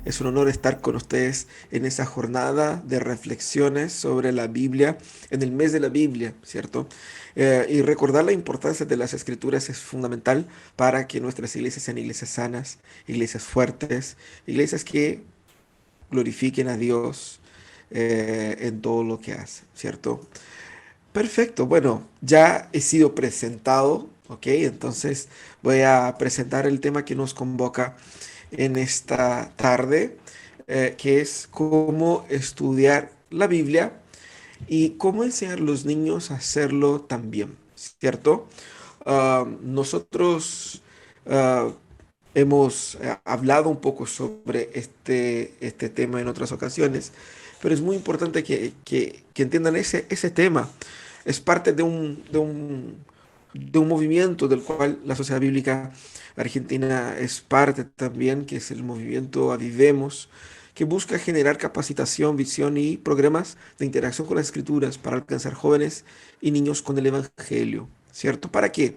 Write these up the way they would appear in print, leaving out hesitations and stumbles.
Es un honor estar con ustedes en esa jornada de reflexiones sobre la Biblia, en el mes de la Biblia, ¿cierto? Y recordar la importancia de las escrituras es fundamental para que nuestras iglesias sean iglesias sanas, iglesias fuertes, iglesias que glorifiquen a Dios en todo lo que hacen, ¿cierto? Perfecto, bueno, ya he sido presentado, ¿ok? Entonces voy a presentar el tema que nos convoca en esta tarde, que es cómo estudiar la Biblia y cómo enseñar a los niños a hacerlo también, ¿cierto? Nosotros ah, hemos hablado un poco sobre este tema en otras ocasiones, pero es muy importante que entiendan ese tema. Es parte de un movimiento del cual la Sociedad Bíblica Argentina es parte también, que es el movimiento Avivemos, que busca generar capacitación, visión y programas de interacción con las escrituras para alcanzar jóvenes y niños con el Evangelio, ¿cierto? ¿Para qué?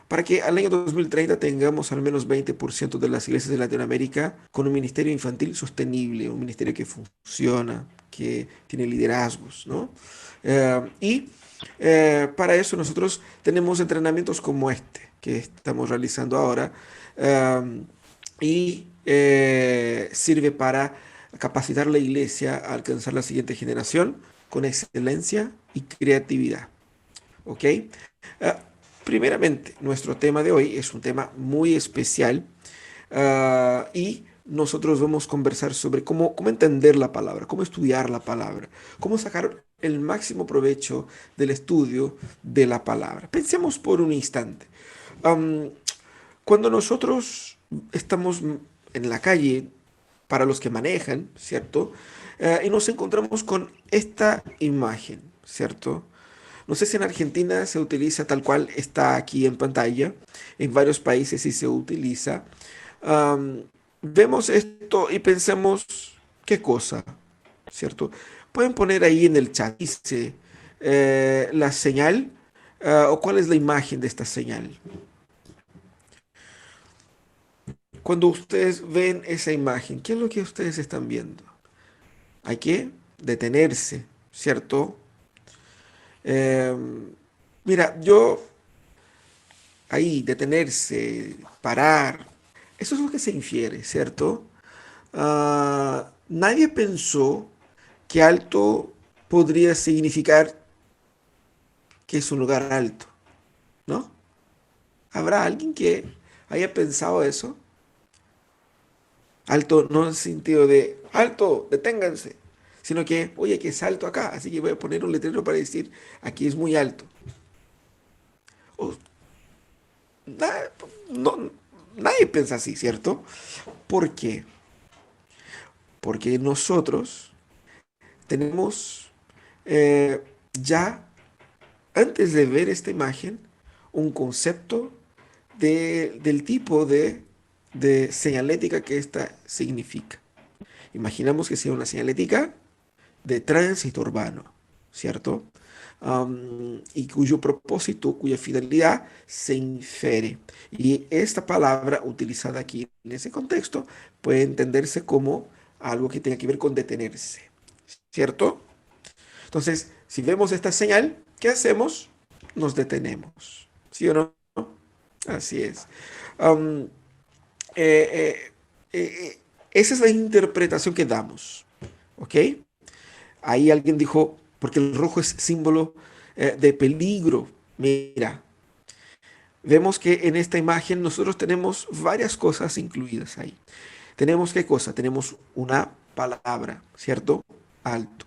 Para que al año 2030 tengamos al menos 20% de las iglesias de Latinoamérica con un ministerio infantil sostenible, un ministerio que funciona, que tiene liderazgos, ¿no? Para eso nosotros tenemos entrenamientos como este que estamos realizando ahora, sirve para capacitar a la iglesia a alcanzar la siguiente generación con excelencia y creatividad. ¿Ok? Ah, Primeramente, nuestro tema de hoy es un tema muy especial, y nosotros vamos a conversar sobre cómo entender la palabra, cómo estudiar la palabra, cómo sacar el máximo provecho del estudio de la palabra. Pensemos por un instante. Am, Cuando nosotros estamos en la calle, para los que manejan, ¿cierto? Y nos encontramos con esta imagen, ¿cierto? No sé si en Argentina se utiliza tal cual está aquí en pantalla. En varios países sí se utiliza. Am, Vemos esto y pensemos, ¿qué cosa? ¿Cierto? Pueden poner ahí en el chat, dice la señal, o cuál es la imagen de esta señal. Cuando ustedes ven esa imagen, ¿qué es lo que ustedes están viendo? Hay que detenerse, ¿cierto? Mira, yo ahí, detenerse, parar, eso es lo que se infiere, ¿cierto? Nadie pensó que alto podría significar que es un lugar alto, ¿no? ¿Habrá alguien que haya pensado eso? Alto no en el sentido de alto, deténganse, sino que, oye, que es alto acá, así que voy a poner un letrero para decir aquí es muy alto. O, na- no, nadie piensa así, ¿cierto? ¿Por qué? Porque nosotros tenemos ya, antes de ver esta imagen, un concepto del tipo de señalética que esta significa. Imaginamos que sea una señalética de tránsito urbano, ¿cierto? Y cuyo propósito, cuya finalidad se infere. Y esta palabra utilizada aquí en ese contexto puede entenderse como algo que tenga que ver con detenerse, ¿cierto? Entonces, si vemos esta señal, ¿qué hacemos? Nos detenemos, ¿sí o no? Así es. Am, eh, eh, eh, Esa es la interpretación que damos, ¿ok? Ahí alguien dijo, porque el rojo es símbolo de peligro. Mira, vemos que en esta imagen nosotros tenemos varias cosas incluidas ahí. Tenemos qué cosa? Tenemos una palabra, ¿cierto? Alto.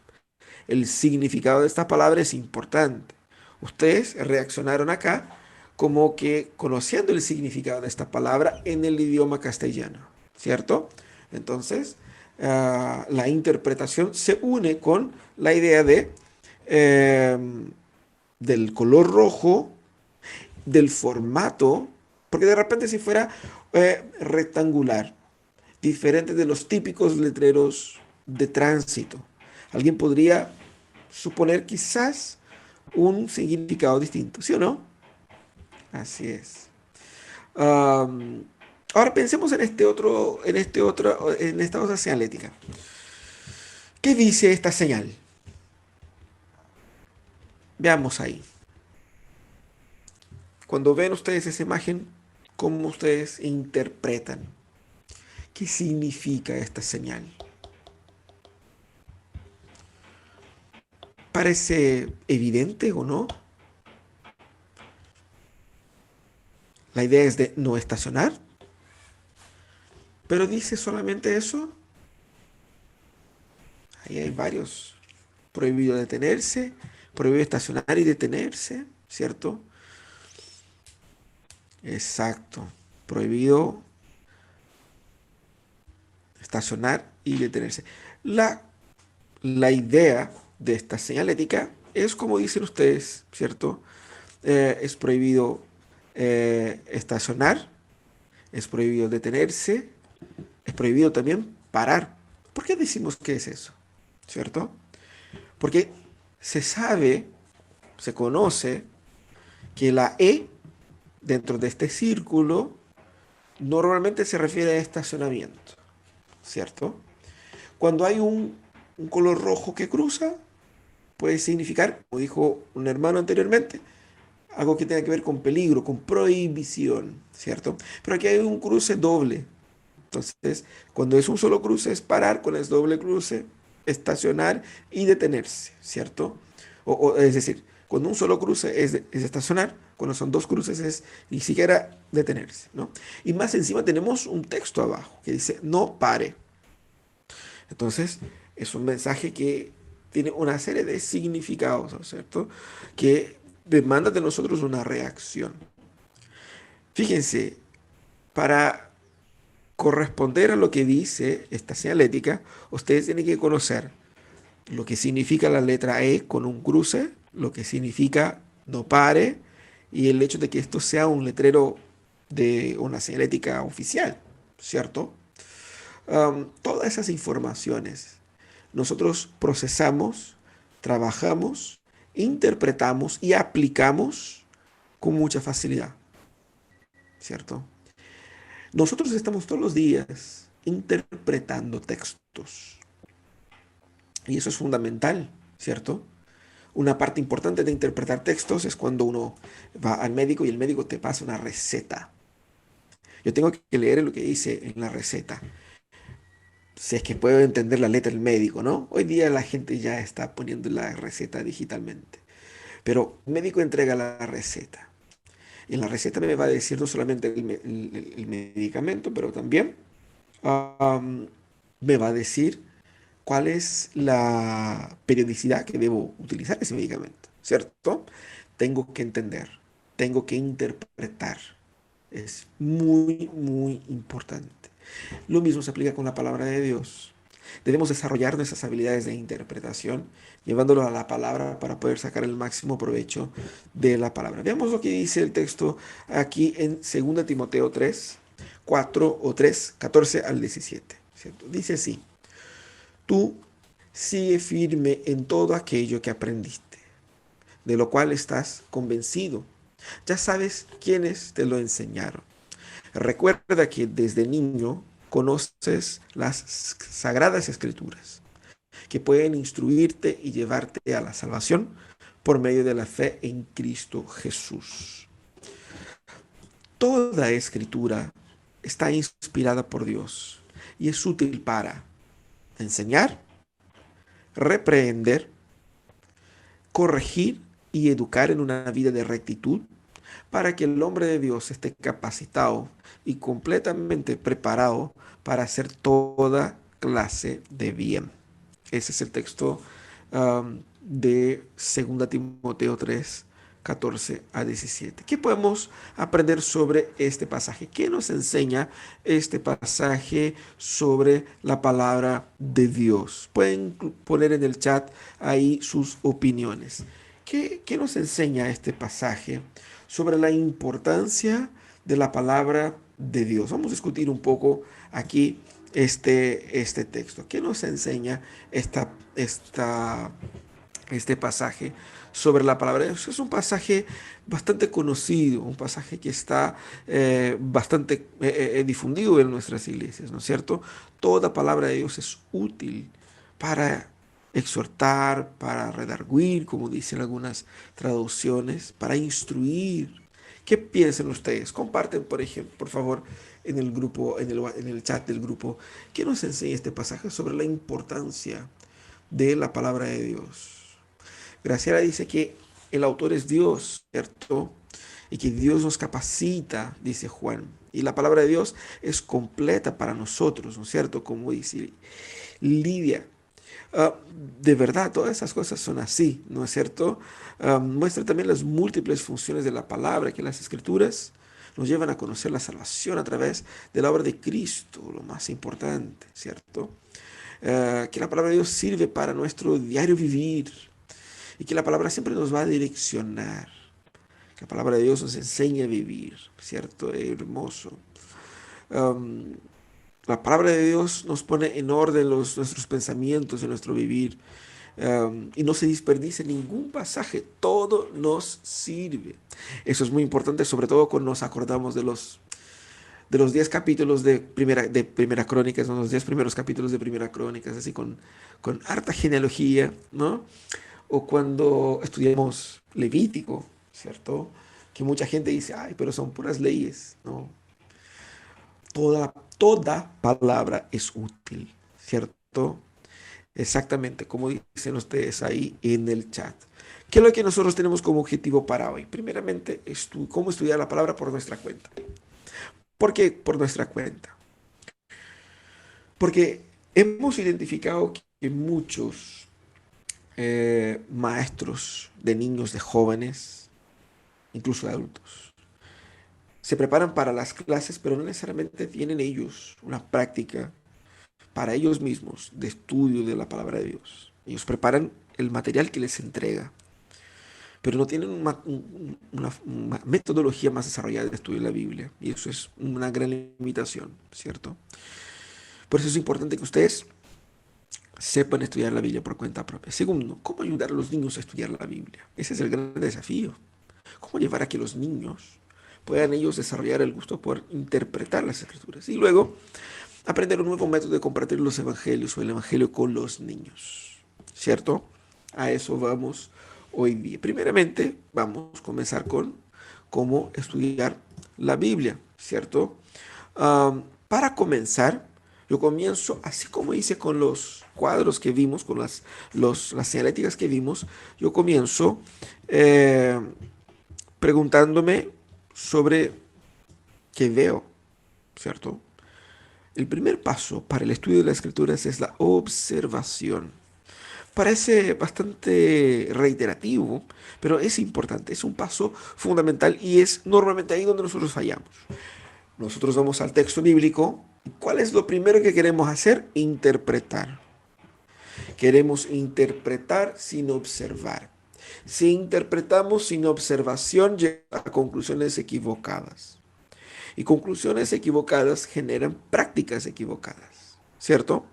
El significado de esta palabra es importante. Ustedes reaccionaron acá como que conociendo el significado de esta palabra en el idioma castellano, ¿cierto? Entonces, la interpretación se une con la idea eh, del color rojo, del formato, porque de repente si fuera rectangular, diferente de los típicos letreros de tránsito, alguien podría suponer quizás un significado distinto, ¿sí o no? Así es. Am, Ahora pensemos en esta otra señalética. ¿Qué dice esta señal? Veamos ahí. Cuando ven ustedes esa imagen, ¿cómo ustedes interpretan? ¿Qué significa esta señal? ¿Parece evidente o no? La idea es de no estacionar, pero dice solamente eso. Ahí hay varios. Prohibido detenerse, prohibido estacionar y detenerse, ¿cierto? Exacto. Prohibido estacionar y detenerse. La, la idea de esta señalética es como dicen ustedes, ¿cierto? Es prohibido estacionar, es prohibido detenerse, es prohibido también parar. ¿Por qué decimos que es eso? ¿Cierto? Porque se sabe, se conoce que la E dentro de este círculo normalmente se refiere a estacionamiento, ¿cierto? Cuando hay un color rojo que cruza, puede significar, como dijo un hermano anteriormente, algo que tenga que ver con peligro, con prohibición, ¿cierto? Pero aquí hay un cruce doble. Entonces, cuando es un solo cruce es parar, cuando es doble cruce, estacionar y detenerse, ¿cierto? Es decir, cuando un solo cruce es estacionar, cuando son dos cruces es ni siquiera detenerse, ¿no? Y más encima tenemos un texto abajo que dice no pare. Entonces, es un mensaje que tiene una serie de significados, ¿no es cierto? Que demanda de nosotros una reacción. Fíjense, para corresponder a lo que dice esta señalética, ustedes tienen que conocer lo que significa la letra E con un cruce, lo que significa no pare y el hecho de que esto sea un letrero de una señalética oficial, ¿cierto? Todas esas informaciones nosotros procesamos, trabajamos, interpretamos y aplicamos con mucha facilidad, ¿cierto? Nosotros estamos todos los días interpretando textos y eso es fundamental, ¿cierto? Una parte importante de interpretar textos es cuando uno va al médico y el médico te pasa una receta. Yo tengo que leer lo que dice en la receta, si es que puedo entender la letra del médico, ¿no? Hoy día la gente ya está poniendo la receta digitalmente, pero el médico entrega la receta. Y en la receta me va a decir no solamente el medicamento, pero también am, me va a decir cuál es la periodicidad que debo utilizar ese medicamento, ¿cierto? Tengo que entender, tengo que interpretar. Es muy, muy importante. Lo mismo se aplica con la palabra de Dios. Debemos desarrollar nuestras habilidades de interpretación, llevándolo a la palabra para poder sacar el máximo provecho de la palabra. Veamos lo que dice el texto aquí en 2 Timoteo 3, 4 o 3, 14 al 17. ¿Cierto? Dice así, tú sigue firme en todo aquello que aprendiste, de lo cual estás convencido. Ya sabes quiénes te lo enseñaron. Recuerda que desde niño conoces las sagradas escrituras, que pueden instruirte y llevarte a la salvación por medio de la fe en Cristo Jesús. Toda escritura está inspirada por Dios y es útil para enseñar, reprehender, corregir y educar en una vida de rectitud para que el hombre de Dios esté capacitado y completamente preparado para hacer toda clase de bien. Ese es el texto de 2 Timoteo 3, 14 a 17. ¿Qué podemos aprender sobre este pasaje? ¿Qué nos enseña este pasaje sobre la palabra de Dios? Pueden poner en el chat ahí sus opiniones. ¿Qué nos enseña este pasaje sobre la importancia de la palabra de Dios? Vamos a discutir un poco aquí este texto. ¿Qué nos enseña esta este pasaje sobre la palabra de Dios. Es un pasaje bastante conocido, un pasaje que está bastante difundido en nuestras iglesias, ¿no es cierto? Toda palabra de Dios es útil para exhortar, para redarguir, como dicen algunas traducciones, para instruir. ¿Qué piensan ustedes? Comparten, por ejemplo, por favor, en el grupo, en el chat del grupo, ¿qué nos enseña este pasaje sobre la importancia de la palabra de Dios? Graciela dice que el autor es Dios, ¿cierto? Y que Dios nos capacita, dice Juan. Y la palabra de Dios es completa para nosotros, ¿no es cierto? Como dice Lidia. Ah, de verdad, todas esas cosas son así, ¿no es cierto? Muestra también las múltiples funciones de la palabra, que las escrituras nos llevan a conocer la salvación a través de la obra de Cristo, lo más importante, ¿cierto? Que la palabra de Dios sirve para nuestro diario vivir y que la palabra siempre nos va a direccionar. Que la palabra de Dios nos enseña a vivir, ¿cierto? Hermoso. Um, la palabra de Dios nos pone en orden nuestros pensamientos y nuestro vivir. Y no se desperdicia ningún pasaje, todo nos sirve. Eso es muy importante, sobre todo cuando nos acordamos de los 10 capítulos de primera Crónicas, ¿no? Los 10 primeros capítulos de Primera Crónicas, así con harta genealogía, ¿no? O cuando estudiamos Levítico, ¿cierto? Que mucha gente dice, ay, pero son puras leyes, ¿no? Toda palabra es útil, ¿cierto? Exactamente como dicen ustedes ahí en el chat. ¿Qué es lo que nosotros tenemos como objetivo para hoy? Primeramente, cómo estudiar la palabra por nuestra cuenta. ¿Por qué por nuestra cuenta? Porque hemos identificado que muchos maestros de niños, de jóvenes, incluso de adultos, se preparan para las clases, pero no necesariamente tienen ellos una práctica para ellos mismos de estudio de la palabra de Dios. Ellos preparan el material que les entrega, pero no tienen una metodología más desarrollada de estudio de la Biblia. Y eso es una gran limitación, ¿cierto? Por eso es importante que ustedes sepan estudiar la Biblia por cuenta propia. Segundo, ¿cómo ayudar a los niños a estudiar la Biblia? Ese es el gran desafío. ¿Cómo llevar a que los niños puedan ellos desarrollar el gusto por interpretar las escrituras? Y luego, aprender un nuevo método de compartir los evangelios o el evangelio con los niños, ¿cierto? A eso vamos hoy día. Primeramente, vamos a comenzar con cómo estudiar la Biblia, ¿cierto? Para comenzar, yo comienzo así como hice con los cuadros que vimos, con las señaléticas que vimos, yo comienzo eh, preguntándome sobre qué veo, ¿cierto? El primer paso para el estudio de las escrituras es la observación. Parece bastante reiterativo, pero es importante, es un paso fundamental y es normalmente ahí donde nosotros fallamos. Nosotros vamos al texto bíblico. ¿Cuál es lo primero que queremos hacer? Interpretar. Queremos interpretar sin observar. Si interpretamos sin observación, llegamos a conclusiones equivocadas. Y conclusiones equivocadas generan prácticas equivocadas, ¿cierto?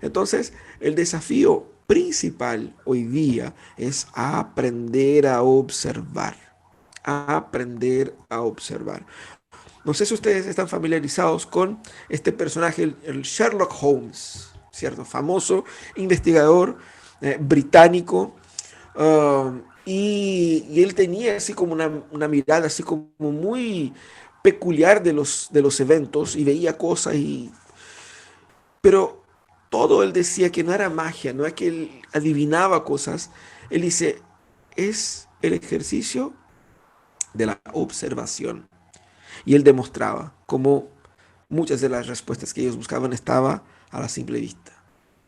Entonces, el desafío principal hoy día es aprender a observar. Aprender a observar. No sé si ustedes están familiarizados con este personaje, el Sherlock Holmes, ¿cierto? Famoso investigador británico. Y él tenía así como una mirada así como muy peculiar de los eventos y veía cosas pero todo él decía que no era magia, no es que él adivinaba cosas. Él dice, es el ejercicio de la observación. Y él demostraba cómo muchas de las respuestas que ellos buscaban estaba a la simple vista.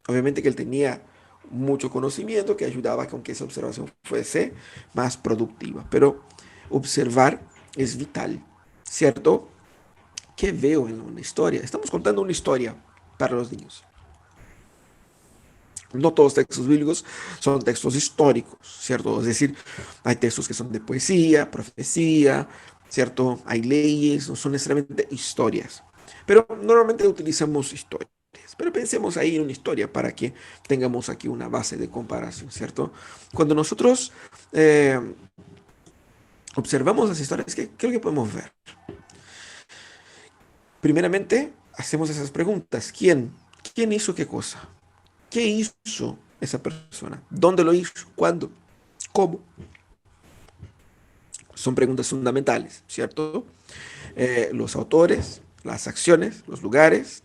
Obviamente que él tenía mucho conocimiento que ayudaba con que esa observación fuese más productiva, pero observar es vital, ¿cierto? ¿Qué veo en una historia? Estamos contando una historia para los niños. No todos los textos bíblicos son textos históricos, ¿cierto? Es decir, hay textos que son de poesía, profecía, ¿cierto? Hay leyes, no son necesariamente historias. Pero normalmente utilizamos historias. personajes. Pero pensemos ahí en una historia para que tengamos aquí una base de comparación, ¿cierto? Cuando nosotros eh, observamos las historias, ¿qué es lo que podemos ver? Primeramente, hacemos esas preguntas. ¿Quién hizo qué cosa? ¿Qué hizo esa persona? ¿Dónde lo hizo? ¿Cuándo? ¿Cómo? Son preguntas fundamentales, ¿cierto? Los autores, las acciones, los lugares,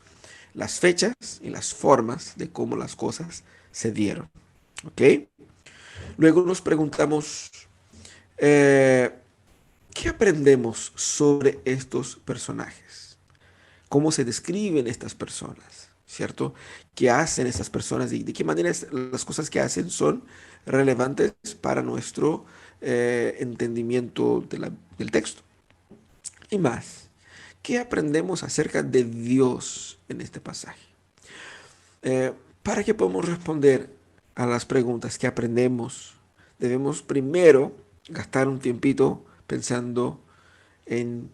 las fechas y las formas de cómo las cosas se dieron. ¿Ok? Luego nos preguntamos, eh, ¿qué aprendemos sobre estos personajes? ¿Cómo se describen estas personas? ¿Cierto? ¿Qué hacen estas personas? ¿De qué manera las cosas que hacen son relevantes para nuestro entendimiento del texto? Y más, ¿qué aprendemos acerca de Dios en este pasaje? Eh, para que podamos responder a las preguntas que aprendemos, debemos primero gastar un tiempito pensando en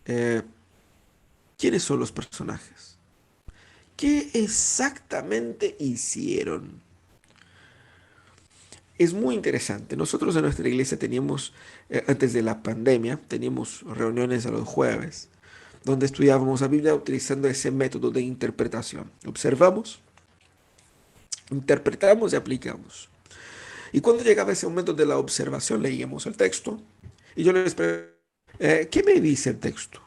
eh, quiénes son los personajes. ¿Qué exactamente hicieron? Es muy interesante. Nosotros en nuestra iglesia teníamos, antes de la pandemia, teníamos reuniones a los jueves, donde estudiábamos la Biblia utilizando ese método de interpretación. Observamos, interpretamos y aplicamos. Y cuando llegaba ese momento de la observación, leíamos el texto y yo les pregunté, ¿qué me dice el texto?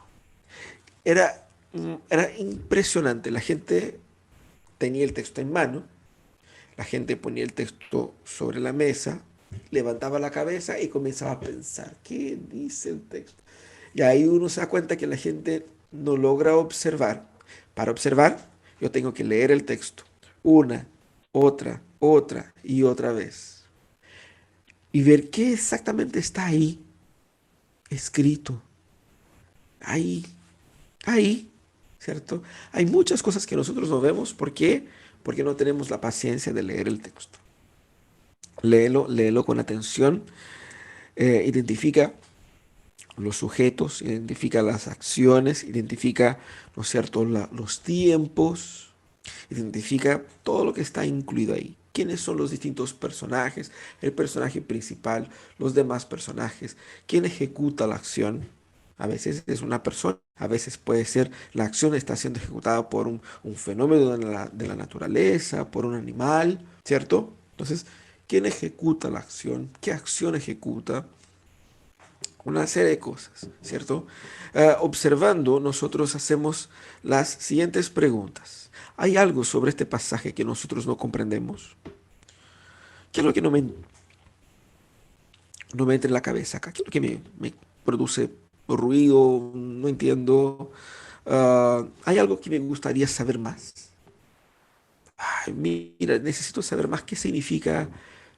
Era impresionante. La gente tenía el texto en mano, la gente ponía el texto sobre la mesa, levantaba la cabeza y comenzaba a pensar, ¿qué dice el texto? Y ahí uno se da cuenta que la gente no logra observar. Para observar, yo tengo que leer el texto una, otra y otra vez. Y ver qué exactamente está ahí escrito. Ahí, ahí, ¿cierto? Hay muchas cosas que nosotros no vemos. ¿Por qué? Porque no tenemos la paciencia de leer el texto. Léelo con atención. Identifica los sujetos, identifica las acciones, identifica, ¿no es cierto?, los tiempos, identifica todo lo que está incluido ahí. ¿Quiénes son los distintos personajes? El personaje principal, los demás personajes, quién ejecuta la acción. A veces es una persona, a veces puede ser la acción está siendo ejecutada por un fenómeno de la naturaleza, por un animal, ¿cierto? Entonces, ¿quién ejecuta la acción? ¿Qué acción ejecuta? Una serie de cosas, ¿cierto? Observando, nosotros hacemos las siguientes preguntas. ¿Hay algo sobre este pasaje que nosotros no comprendemos? ¿Qué es lo que no me entra en la cabeza acá? ¿Qué es lo que me produce ruido? No entiendo. ¿Hay algo que me gustaría saber más? Ay, mira, necesito saber más qué significa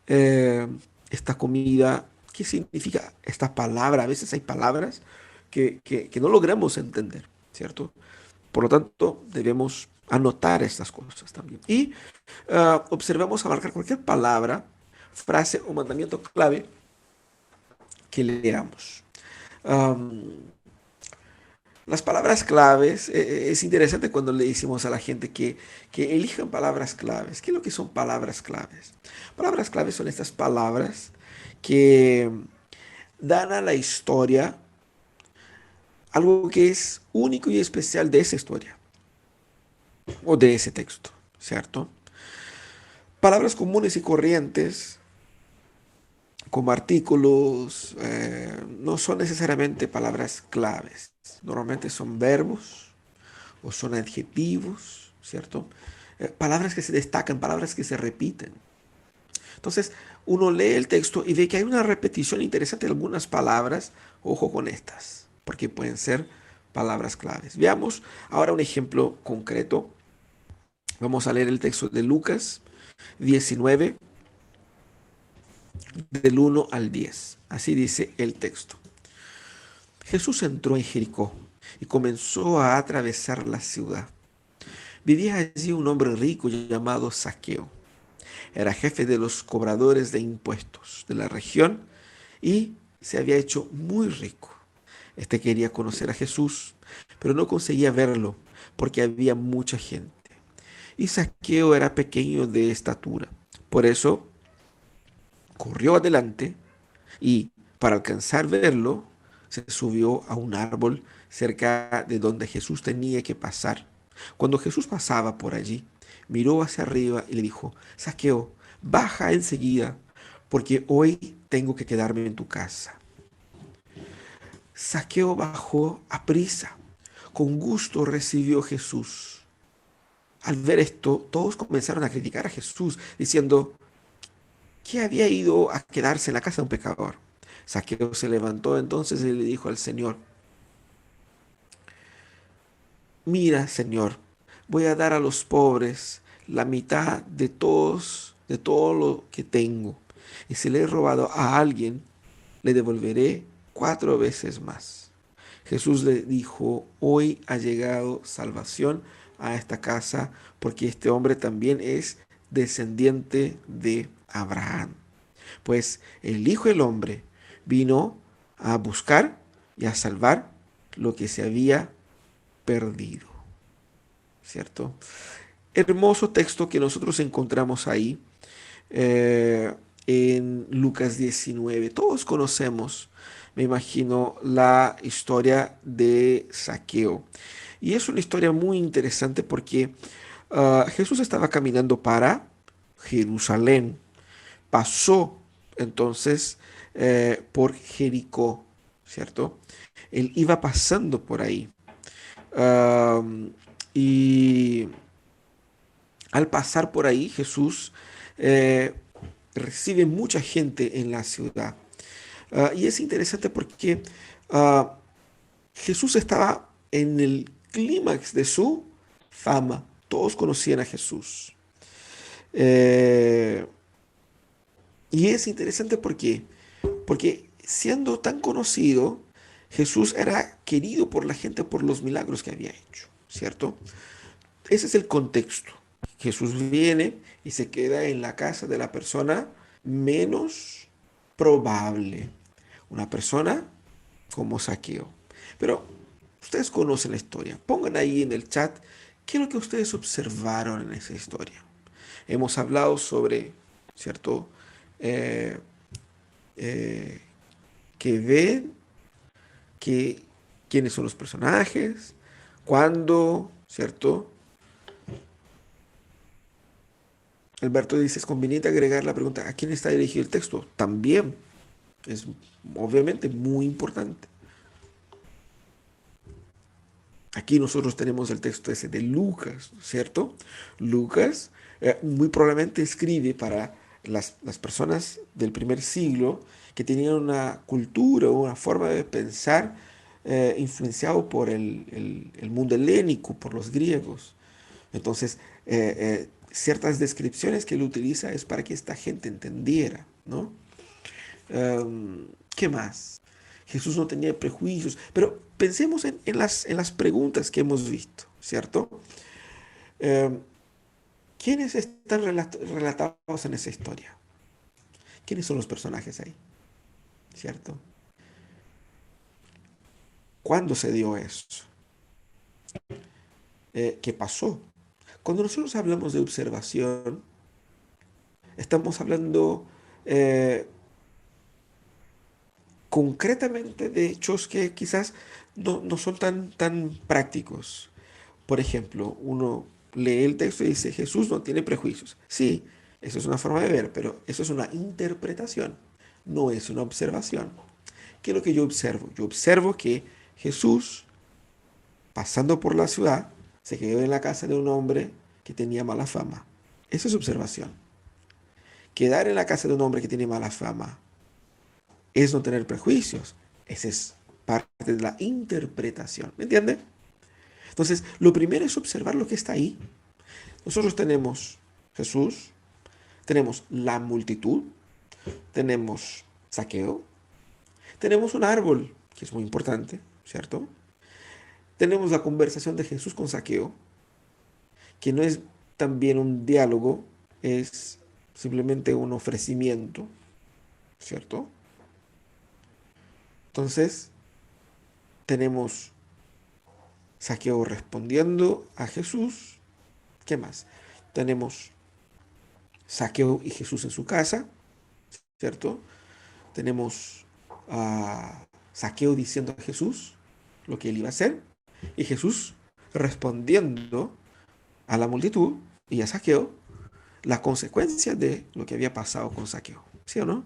eh, esta comida, qué significa esta palabra. A veces hay palabras que no logramos entender, ¿cierto? Por lo tanto, debemos anotar estas cosas también. Y observamos abarcar cualquier palabra, frase o mandamiento clave que leamos. Am, las palabras claves, es interesante cuando le decimos a la gente que elijan palabras claves. ¿Qué es lo que son palabras claves? Palabras claves son estas palabras que dan a la historia algo que es único y especial de esa historia o de ese texto, ¿cierto? Palabras comunes y corrientes como artículos no son necesariamente palabras claves. Normalmente son verbos o son adjetivos, ¿cierto? Palabras que se destacan, palabras que se repiten. Entonces, uno lee el texto y ve que hay una repetición interesante de algunas palabras. Ojo con estas, porque pueden ser palabras claves. Veamos ahora un ejemplo concreto. Vamos a leer el texto de Lucas 19, del 1 al 10. Así dice el texto. Jesús entró en Jericó y comenzó a atravesar la ciudad. Vivía allí un hombre rico llamado Zaqueo. Era jefe de los cobradores de impuestos de la región y se había hecho muy rico. Este quería conocer a Jesús, pero no conseguía verlo porque había mucha gente. y Zaqueo era pequeño de estatura. Por eso corrió adelante y, para alcanzar verlo, se subió a un árbol cerca de donde Jesús tenía que pasar. Cuando Jesús pasaba por allí, miró hacia arriba y le dijo: Zaqueo, baja enseguida, porque hoy tengo que quedarme en tu casa. Zaqueo bajó a prisa. Con gusto recibió Jesús. Al ver esto, todos comenzaron a criticar a Jesús, diciendo que había ido a quedarse en la casa de un pecador. Zaqueo se levantó entonces y le dijo al Señor: Mira, Señor, voy a dar a los pobres la mitad de todo lo que tengo. Y si le he robado a alguien, le devolveré 4 veces más. Jesús le dijo: Hoy ha llegado salvación a esta casa, porque este hombre también es descendiente de Abraham. Pues el Hijo del Hombre vino a buscar y a salvar lo que se había perdido. ¿Cierto? Hermoso texto que nosotros encontramos ahí, eh, en Lucas 19. Todos conocemos, me imagino, la historia de Zaqueo. Y es una historia muy interesante porque Jesús estaba caminando para Jerusalén. Pasó entonces por Jericó, ¿cierto? Él iba pasando por ahí. Um, y al pasar por ahí, Jesús eh, recibe mucha gente en la ciudad. Y es interesante porque ah, Jesús estaba en el clímax de su fama. Todos conocían a Jesús. Eh, y es interesante porque siendo tan conocido, Jesús era querido por la gente por los milagros que había hecho, ¿cierto? Ese es el contexto. Jesús viene y se queda en la casa de la persona menos probable. Una persona como Zaqueo. Pero ustedes conocen la historia. Pongan ahí en el chat qué es lo que ustedes observaron en esa historia. Hemos hablado sobre, ¿cierto? Eh, eh, que ven, que, quiénes son los personajes, cuándo, ¿cierto? Alberto dice: es conveniente agregar la pregunta: ¿a quién está dirigido el texto? También es obviamente muy importante. Aquí nosotros tenemos el texto ese de Lucas, ¿cierto? Lucas muy probablemente escribe para las personas del primer siglo que tenían una cultura o una forma de pensar influenciado por el mundo helénico, por los griegos. Entonces, ciertas descripciones que él utiliza es para que esta gente entendiera, ¿no? ¿Qué más? Jesús no tenía prejuicios, pero pensemos en las preguntas que hemos visto, ¿cierto? Em, ¿Quiénes están relatados en esa historia? ¿Quiénes son los personajes ahí? ¿Cierto? ¿Cuándo se dio eso? ¿Qué pasó? Cuando nosotros hablamos de observación, estamos hablando eh, concretamente de hechos que quizás no son tan prácticos. Por ejemplo, uno lee el texto y dice: Jesús no tiene prejuicios. Sí, eso es una forma de ver, pero eso es una interpretación, no es una observación. ¿Qué es lo que yo observo? Yo observo que Jesús, pasando por la ciudad, se quedó en la casa de un hombre que tenía mala fama. Eso es observación. Quedar en la casa de un hombre que tiene mala fama es no tener prejuicios. Esa es parte de la interpretación. ¿Me entiende? Entonces, lo primero es observar lo que está ahí. Nosotros tenemos Jesús, tenemos la multitud, tenemos Zaqueo, tenemos un árbol, que es muy importante, ¿cierto? Tenemos la conversación de Jesús con Zaqueo, que no es también un diálogo, es simplemente un ofrecimiento, ¿cierto? Entonces, tenemos Zaqueo respondiendo a Jesús. ¿Qué más? tenemos Zaqueo y Jesús en su casa, ¿cierto? Tenemos a Zaqueo diciendo a Jesús lo que él iba a hacer y Jesús respondiendo a la multitud y a Zaqueo la consecuencia de lo que había pasado con Zaqueo, ¿sí o no?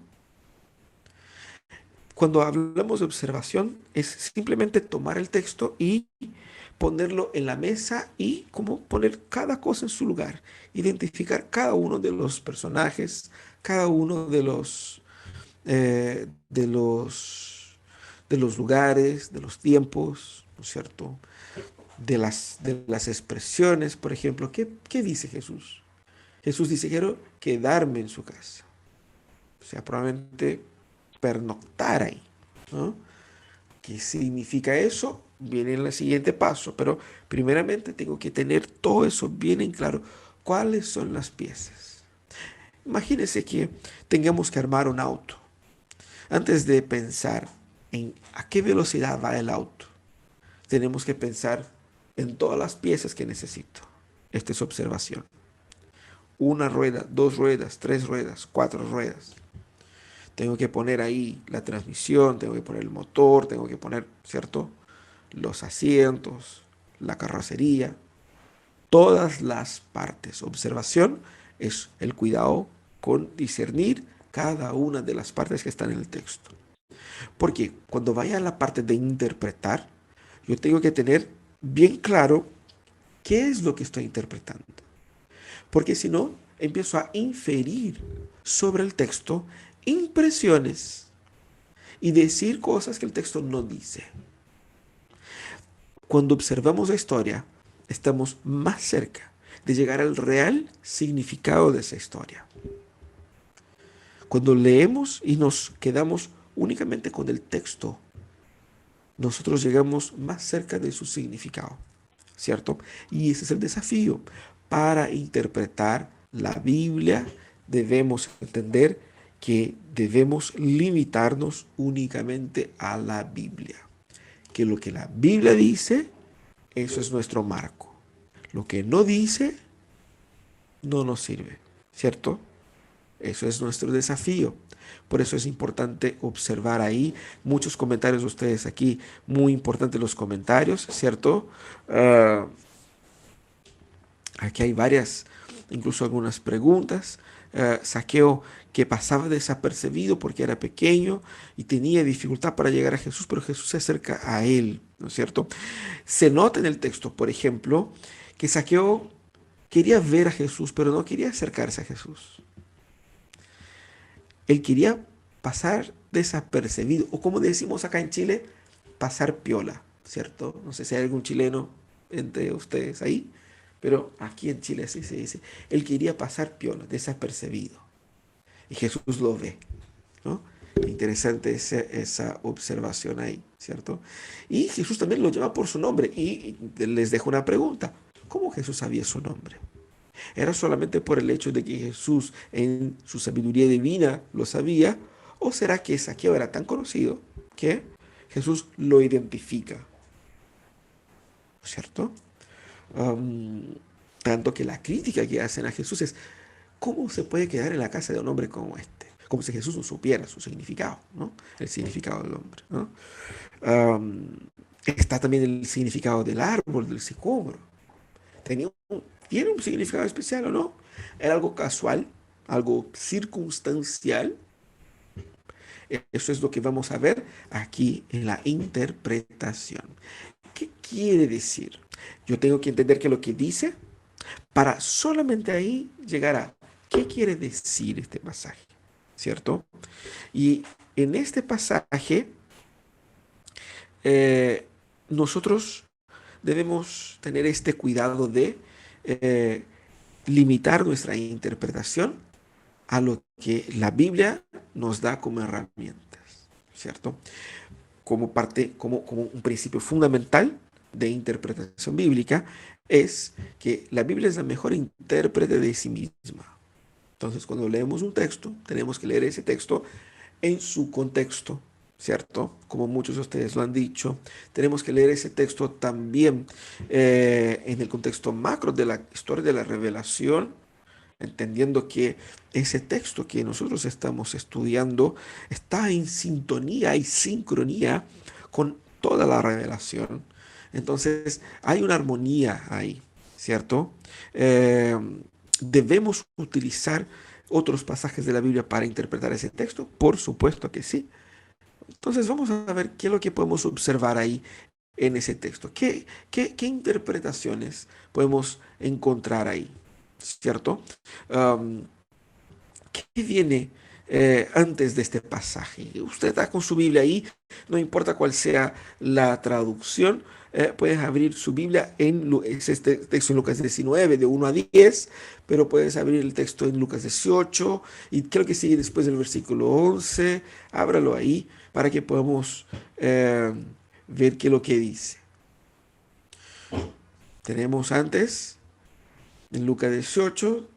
Cuando hablamos de observación es simplemente tomar el texto y ponerlo en la mesa y como poner cada cosa en su lugar, identificar cada uno de los personajes, cada uno de los lugares, de los tiempos, ¿no es cierto? De las expresiones, por ejemplo. ¿Qué dice Jesús? Jesús dice, quiero quedarme en su casa. O sea, probablemente pernoctar ahí, ¿no? ¿Qué significa eso? Viene en el siguiente paso, pero primeramente tengo que tener todo eso bien en claro. ¿Cuáles son las piezas? Imagínense que tengamos que armar un auto. Antes de pensar en a qué velocidad va el auto, tenemos que pensar en todas las piezas que necesito. Esta es observación. Una rueda, dos ruedas, tres ruedas, cuatro ruedas. Tengo que poner ahí la transmisión, tengo que poner el motor, tengo que poner, ¿cierto? Los asientos, la carrocería, todas las partes. Observación es el cuidado con discernir cada una de las partes que están en el texto. Porque cuando vaya a la parte de interpretar, yo tengo que tener bien claro qué es lo que estoy interpretando. Porque si no, empiezo a inferir sobre el texto impresiones y decir cosas que el texto no dice. Cuando observamos la historia, estamos más cerca de llegar al real significado de esa historia. Cuando leemos y nos quedamos únicamente con el texto, nosotros llegamos más cerca de su significado, ¿cierto? Y ese es el desafío. Para interpretar la Biblia debemos entender que debemos limitarnos únicamente a la Biblia. Que lo que la Biblia dice, eso es nuestro marco. Lo que no dice, no nos sirve, ¿cierto? Eso es nuestro desafío. Por eso es importante observar ahí muchos comentarios de ustedes aquí. Muy importantes los comentarios, ¿cierto? Aquí hay varias, incluso algunas preguntas. Zaqueo que pasaba desapercibido porque era pequeño y tenía dificultad para llegar a Jesús, pero Jesús se acerca a él, ¿no es cierto? Se nota en el texto, por ejemplo, que Zaqueo quería ver a Jesús, pero no quería acercarse a Jesús. Él quería pasar desapercibido, o como decimos acá en Chile, pasar piola, ¿cierto? No sé si hay algún chileno entre ustedes ahí, pero aquí en Chile así se dice. Él quería pasar piola, desapercibido. Y Jesús lo ve, ¿no? Interesante esa observación ahí, ¿cierto? Y Jesús también lo llama por su nombre y les dejo una pregunta. ¿Cómo Jesús sabía su nombre? ¿Era solamente por el hecho de que Jesús en su sabiduría divina lo sabía? ¿O será que Zaqueo era tan conocido que Jesús lo identifica? ¿No es cierto? Um, Tanto que la crítica que hacen a Jesús es, ¿cómo se puede quedar en la casa de un hombre como este? Como si Jesús no supiera su significado, ¿no? El significado del hombre, ¿no? Um, Está también el significado del árbol, del sicómoro. Tenía ¿Tiene un significado especial o no? ¿Era algo casual? ¿Algo circunstancial? Eso es lo que vamos a ver aquí en la interpretación. ¿Qué quiere decir? Yo tengo que entender que lo que dice para solamente ahí llegar a qué quiere decir este pasaje, ¿cierto? Y en este pasaje eh, nosotros debemos tener este cuidado de eh, limitar nuestra interpretación a lo que la Biblia nos da como herramientas, ¿cierto? Como parte, como un principio fundamental de interpretación bíblica es que la Biblia es la mejor intérprete de sí misma. Entonces, cuando leemos un texto, tenemos que leer ese texto en su contexto, ¿cierto? Como muchos de ustedes lo han dicho, tenemos que leer ese texto también en el contexto macro de la historia de la revelación, entendiendo que ese texto que nosotros estamos estudiando está en sintonía y sincronía con toda la revelación. Entonces, hay una armonía ahí, ¿cierto? Eh, ¿Debemos utilizar otros pasajes de la Biblia para interpretar ese texto? Por supuesto que sí. Entonces, vamos a ver qué es lo que podemos observar ahí en ese texto. ¿Qué interpretaciones podemos encontrar ahí? ¿Cierto? Um, ¿Qué viene antes de este pasaje? Usted está con su Biblia ahí, no importa cuál sea la traducción, puedes abrir su Biblia es este texto en Lucas 19, de 1 a 10, pero puedes abrir el texto en Lucas 18 y creo que sigue después del versículo 11. Ábralo ahí para que podamos ver qué es lo que dice. Tenemos antes, en Lucas 18,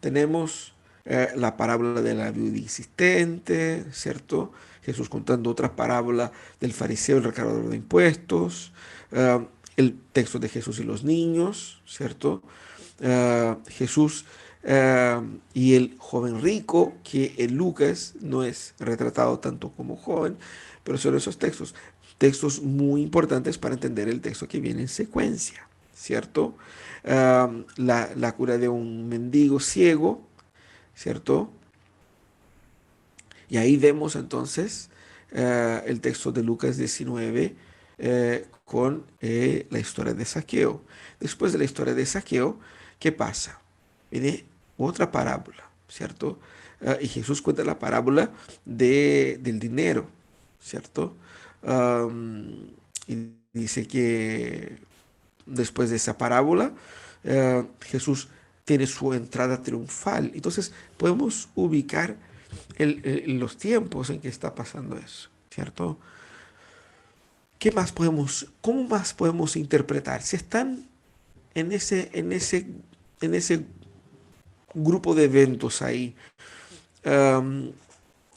tenemos la parábola de la viuda insistente, ¿cierto? Jesús contando otra parábola del fariseo, el recaudador de impuestos, el texto de Jesús y los niños, ¿cierto? Jesús y el joven rico, que en Lucas no es retratado tanto como joven, pero son esos textos muy importantes para entender el texto que viene en secuencia, ¿cierto? La cura de un mendigo ciego, ¿cierto? Y ahí vemos entonces el texto de Lucas 19 con la historia de Saqueo. Después de la historia de Saqueo, ¿qué pasa? Viene otra parábola, ¿cierto? Y Jesús cuenta la parábola del dinero, ¿cierto? Y dice que después de esa parábola, Jesús tiene su entrada triunfal. Entonces podemos ubicar los tiempos en que está pasando eso, ¿cierto? ¿Cómo más podemos interpretar? Si están en ese grupo de eventos ahí, um,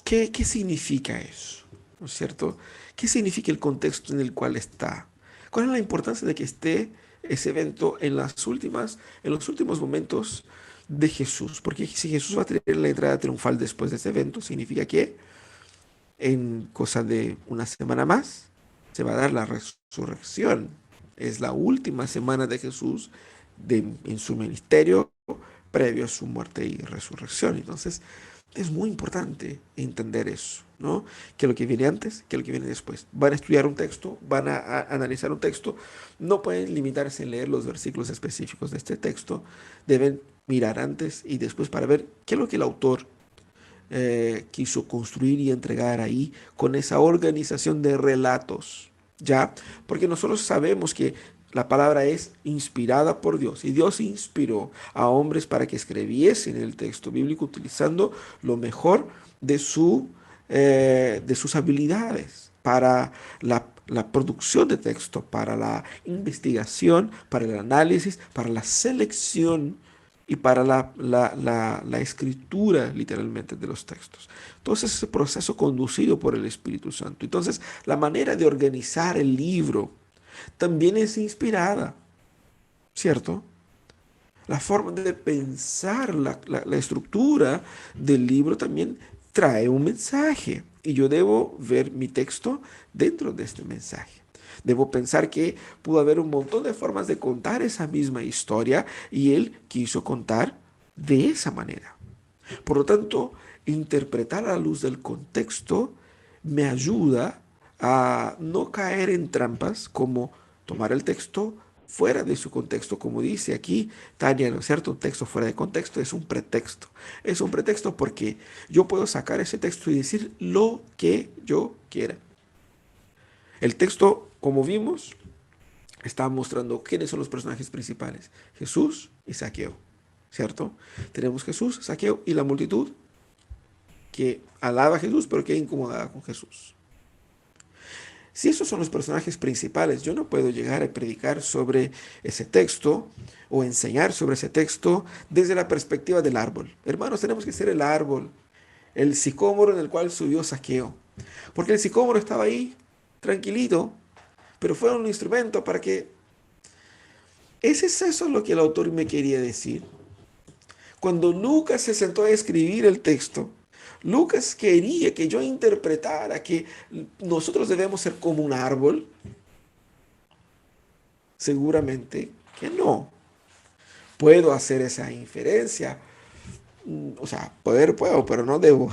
¿qué significa eso? ¿No es cierto? ¿Qué significa el contexto en el cual está? ¿Cuál es la importancia de que esté ese evento en los últimos momentos de Jesús? Porque si Jesús va a tener la entrada triunfal después de ese evento, significa que en cosa de una semana más se va a dar la resurrección. Es la última semana de Jesús en su ministerio previo a su muerte y resurrección. Entonces, es muy importante entender eso, ¿no? Que lo que viene antes, que lo que viene después. Van a estudiar un texto, van a analizar un texto, no pueden limitarse en leer los versículos específicos de este texto, deben mirar antes y después para ver qué es lo que el autor quiso construir y entregar ahí con esa organización de relatos, ¿ya? Porque nosotros sabemos que la palabra es inspirada por Dios y Dios inspiró a hombres para que escribiesen el texto bíblico utilizando lo mejor de sus habilidades para la producción de texto, para la investigación, para el análisis, para la selección y para la escritura literalmente de los textos. Entonces, ese proceso conducido por el Espíritu Santo. Entonces, la manera de organizar el libro también es inspirada, ¿cierto? La forma de pensar, la estructura del libro también trae un mensaje y yo debo ver mi texto dentro de este mensaje. Debo pensar que pudo haber un montón de formas de contar esa misma historia y él quiso contar de esa manera. Por lo tanto, interpretar a la luz del contexto me ayuda a no caer en trampas como tomar el texto fuera de su contexto, como dice aquí Tania, ¿no es cierto? Un texto fuera de contexto es un pretexto. Es un pretexto porque yo puedo sacar ese texto y decir lo que yo quiera. El texto, como vimos, está mostrando quiénes son los personajes principales. Jesús y Saqueo, ¿cierto? Tenemos Jesús, Saqueo y la multitud que alaba a Jesús, pero que incomodaba con Jesús. Si esos son los personajes principales, yo no puedo llegar a predicar sobre ese texto o enseñar sobre ese texto desde la perspectiva del árbol. Hermanos, tenemos que ser el árbol, el sicómoro en el cual subió Saqueo. Porque el sicómoro estaba ahí, tranquilito, pero fue un instrumento para que... ¿Es eso lo que el autor me quería decir? Cuando Lucas se sentó a escribir el texto, Lucas quería que yo interpretara que nosotros debemos ser como un árbol. Seguramente que no. Puedo hacer esa inferencia. O sea, poder puedo, pero no debo.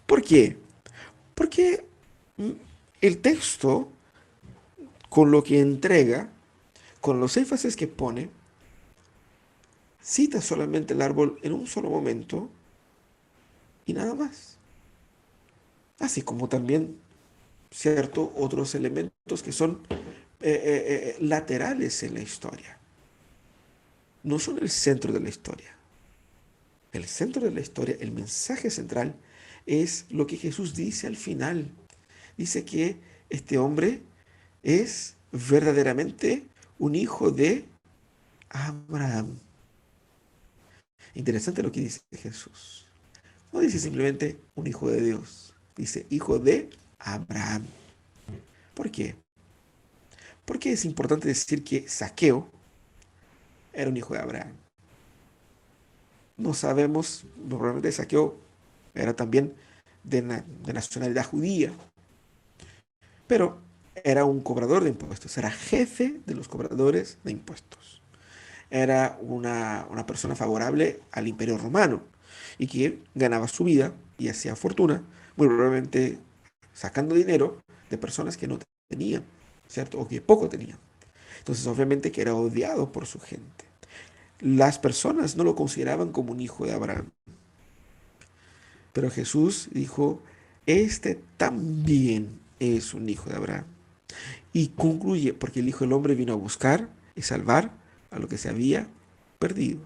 ¿Por qué? Porque mm, el texto, con lo que entrega, con los énfasis que pone, cita solamente el árbol en un solo momento y nada más. Así como también, cierto, otros elementos que son laterales en la historia. No son el centro de la historia. El centro de la historia, el mensaje central, es lo que Jesús dice al final. Dice que este hombre es verdaderamente un hijo de Abraham. Interesante lo que dice Jesús. No dice simplemente un hijo de Dios, dice hijo de Abraham. ¿Por qué? Porque es importante decir que Zaqueo era un hijo de Abraham. No sabemos, probablemente Zaqueo era también de nacionalidad judía, pero era un cobrador de impuestos, era jefe de los cobradores de impuestos. Era una persona favorable al imperio romano y que ganaba su vida y hacía fortuna, muy probablemente sacando dinero de personas que no tenían, ¿cierto? O que poco tenían. Entonces, obviamente que era odiado por su gente. Las personas no lo consideraban como un hijo de Abraham, pero Jesús dijo, este también es un hijo de Abraham. Y concluye, porque el Hijo del Hombre vino a buscar y salvar a lo que se había perdido.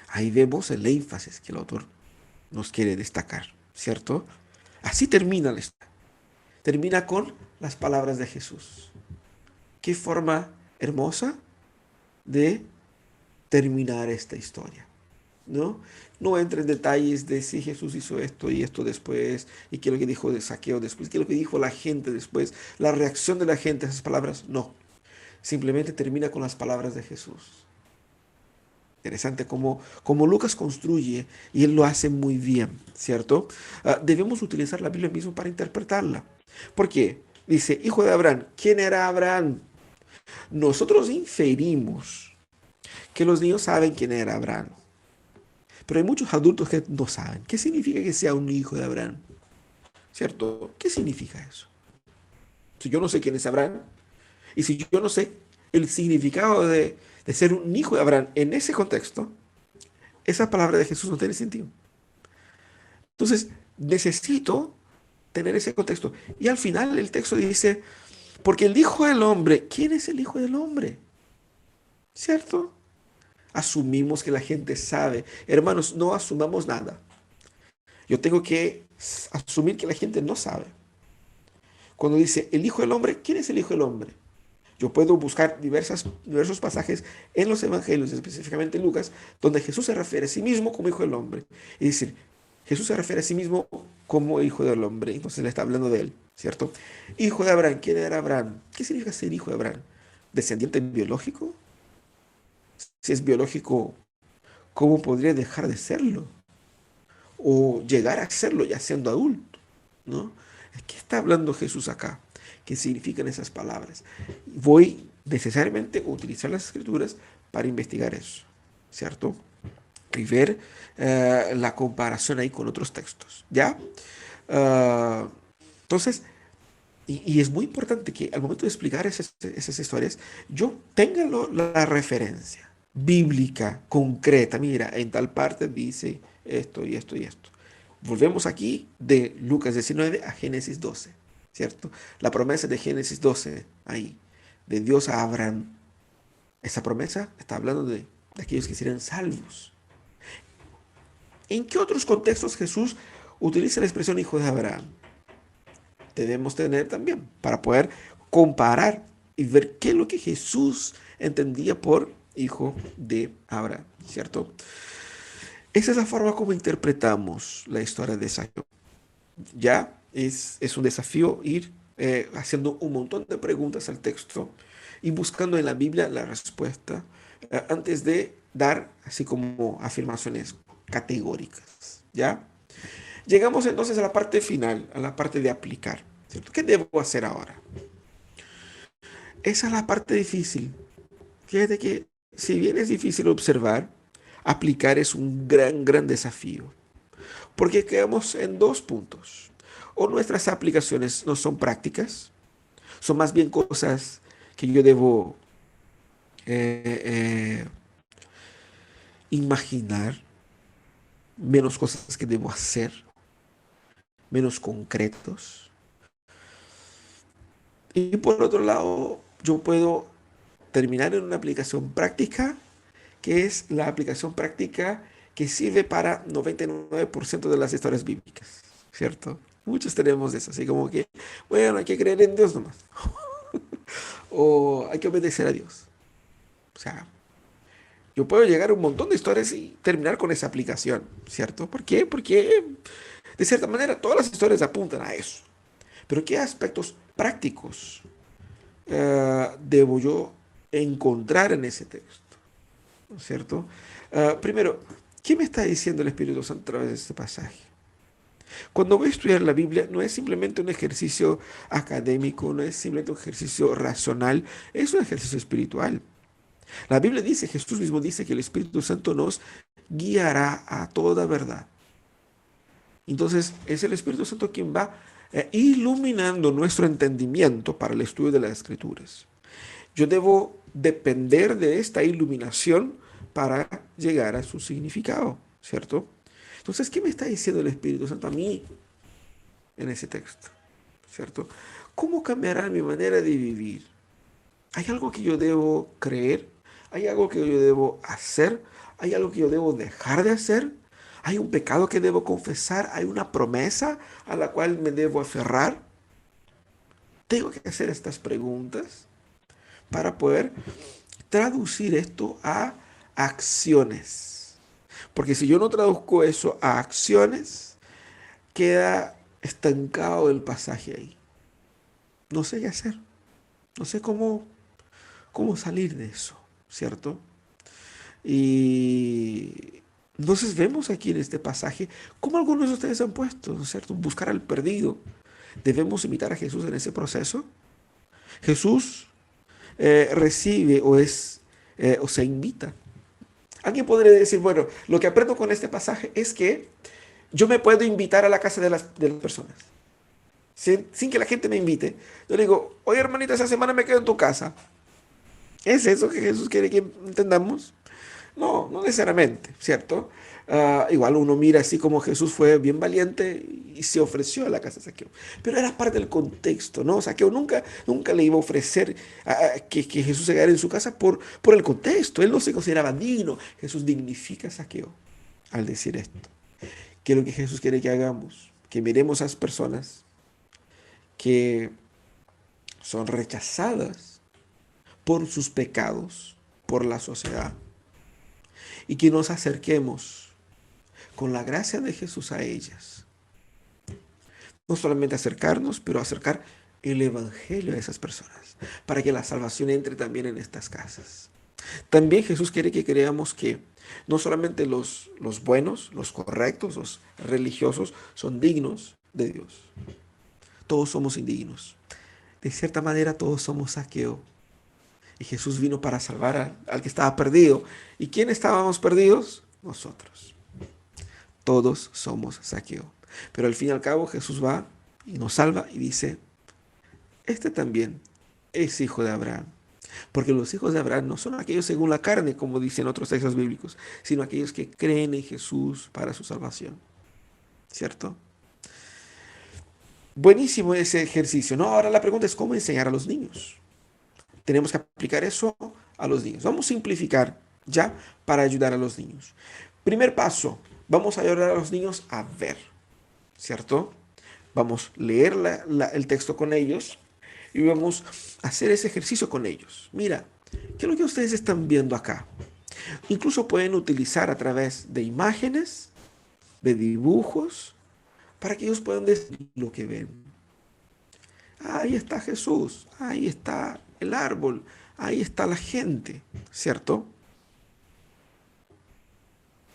Ahí vemos el énfasis que el autor nos quiere destacar, ¿cierto? Así termina la historia. Termina con las palabras de Jesús. Qué forma hermosa de terminar esta historia, ¿no? No entra en detalles de si Jesús hizo esto y esto después, y qué es lo que dijo de Saqueo después, qué es lo que dijo la gente después, la reacción de la gente a esas palabras, no. Simplemente termina con las palabras de Jesús. Interesante cómo Lucas construye y él lo hace muy bien, ¿cierto? Debemos utilizar la Biblia mismo para interpretarla. ¿Por qué? Dice, hijo de Abraham. ¿Quién era Abraham? Nosotros inferimos que los niños saben quién era Abraham, pero hay muchos adultos que no saben. ¿Qué significa que sea un hijo de Abraham? ¿Cierto? ¿Qué significa eso? Si yo no sé quién es Abraham, y si yo no sé el significado de ser un hijo de Abraham en ese contexto, esa palabra de Jesús no tiene sentido. Entonces, necesito tener ese contexto. Y al final el texto dice, porque el Hijo del Hombre, ¿quién es el Hijo del Hombre? ¿Cierto? Asumimos que la gente sabe. Hermanos, no asumamos nada. Yo tengo que asumir que la gente no sabe. Cuando dice el Hijo del Hombre, ¿quién es el Hijo del Hombre? Yo puedo buscar diversos pasajes en los evangelios, específicamente en Lucas, donde Jesús se refiere a sí mismo como Hijo del Hombre. Y decir, Jesús se refiere a sí mismo como Hijo del Hombre. Entonces le está hablando de él, ¿cierto? Hijo de Abraham. ¿Quién era Abraham? ¿Qué significa ser hijo de Abraham? ¿Descendiente biológico? Si es biológico, ¿cómo podría dejar de serlo? O llegar a serlo ya siendo adulto, ¿no? ¿Qué está hablando Jesús acá? ¿Qué significan esas palabras? Voy necesariamente a utilizar las escrituras para investigar eso, ¿cierto? Y ver la comparación ahí con otros textos, ¿ya? Uh, entonces, y es muy importante que al momento de explicar esas historias, yo tenga la referencia bíblica, concreta. Mira, en tal parte dice esto y esto y esto. Volvemos aquí de Lucas 19 a Génesis 12, ¿cierto? La promesa de Génesis 12, ahí, de Dios a Abraham. Esa promesa está hablando de aquellos que serían salvos. ¿En qué otros contextos Jesús utiliza la expresión hijo de Abraham? Debemos tener también para poder comparar y ver qué es lo que Jesús entendía por hijo de Abraham, ¿cierto? Esa es la forma como interpretamos la historia de Saqueo. Ya es un desafío ir haciendo un montón de preguntas al texto y buscando en la Biblia la respuesta antes de dar así como afirmaciones categóricas, ¿ya? Llegamos entonces a la parte final, a la parte de aplicar, ¿cierto? ¿Qué debo hacer ahora? Esa es la parte difícil. Fíjate que si bien es difícil observar, aplicar es un gran desafío, porque quedamos en dos puntos. O nuestras aplicaciones no son prácticas, son más bien cosas que yo debo eh, imaginar, menos cosas que debo hacer, menos concretos. Y por otro lado, yo puedo terminar en una aplicación práctica, que es la aplicación práctica que sirve para 99% de las historias bíblicas, ¿cierto? Muchos tenemos eso, así como que, bueno, hay que creer en Dios nomás, o hay que obedecer a Dios. O sea, yo puedo llegar a un montón de historias y terminar con esa aplicación, ¿cierto? ¿Por qué? Porque de cierta manera todas las historias apuntan a eso. Pero ¿qué aspectos prácticos debo yo encontrar en ese texto? ¿No es cierto? Primero, ¿qué me está diciendo el Espíritu Santo a través de este pasaje? Cuando voy a estudiar la Biblia, no es simplemente un ejercicio académico, no es simplemente un ejercicio racional, es un ejercicio espiritual. La Biblia dice, Jesús mismo dice que el Espíritu Santo nos guiará a toda verdad. Entonces, es el Espíritu Santo quien va iluminando nuestro entendimiento para el estudio de las Escrituras. Yo debo depender de esta iluminación para llegar a su significado, ¿cierto? Entonces, ¿qué me está diciendo el Espíritu Santo a mí en ese texto? ¿Cierto? ¿Cómo cambiará mi manera de vivir? ¿Hay algo que yo debo creer? ¿Hay algo que yo debo hacer? ¿Hay algo que yo debo dejar de hacer? ¿Hay un pecado que debo confesar? ¿Hay una promesa a la cual me debo aferrar? Tengo que hacer estas preguntas para poder traducir esto a acciones. Porque si yo no traduzco eso a acciones, queda estancado el pasaje ahí. No sé qué hacer. No sé cómo salir de eso, ¿cierto? Y entonces vemos aquí en este pasaje cómo algunos de ustedes han puesto, ¿no es cierto? Buscar al perdido. ¿Debemos imitar a Jesús en ese proceso? Jesús recibe o se invita. Alguien podría decir, bueno, lo que aprendo con este pasaje es que yo me puedo invitar a la casa de las personas, sin que la gente me invite. Yo le digo, oye hermanita, esa semana me quedo en tu casa. ¿Es eso que Jesús quiere que entendamos? No, no necesariamente, ¿cierto? Igual uno mira así como Jesús fue bien valiente y se ofreció a la casa de Saqueo. Pero era parte del contexto, ¿no? Saqueo nunca le iba a ofrecer que Jesús se quedara en su casa por el contexto. Él no se consideraba digno. Jesús dignifica a Saqueo al decir esto. ¿Qué es lo que Jesús quiere que hagamos? Que miremos a esas personas que son rechazadas por sus pecados, por la sociedad, y que nos acerquemos con la gracia de Jesús a ellas. No solamente acercarnos, pero acercar el Evangelio a esas personas, para que la salvación entre también en estas casas. También Jesús quiere que creamos que no solamente los buenos, los correctos, los religiosos son dignos de Dios. Todos somos indignos. De cierta manera todos somos Saqueo. Y Jesús vino para salvar al que estaba perdido. ¿Y quién estábamos perdidos? Nosotros. Todos somos Saqueo. Pero al fin y al cabo Jesús va y nos salva y dice, este también es hijo de Abraham. Porque los hijos de Abraham no son aquellos según la carne, como dicen otros textos bíblicos, sino aquellos que creen en Jesús para su salvación. ¿Cierto? Buenísimo ese ejercicio, ¿no? Ahora la pregunta es cómo enseñar a los niños. Tenemos que aplicar eso a los niños. Vamos a simplificar ya para ayudar a los niños. Primer paso, vamos a ayudar a los niños a ver, ¿cierto? Vamos a leer el texto con ellos y vamos a hacer ese ejercicio con ellos. Mira, ¿qué es lo que ustedes están viendo acá? Incluso pueden utilizar a través de imágenes, de dibujos, para que ellos puedan decir lo que ven. Ahí está Jesús, ahí está el árbol, ahí está la gente, ¿cierto?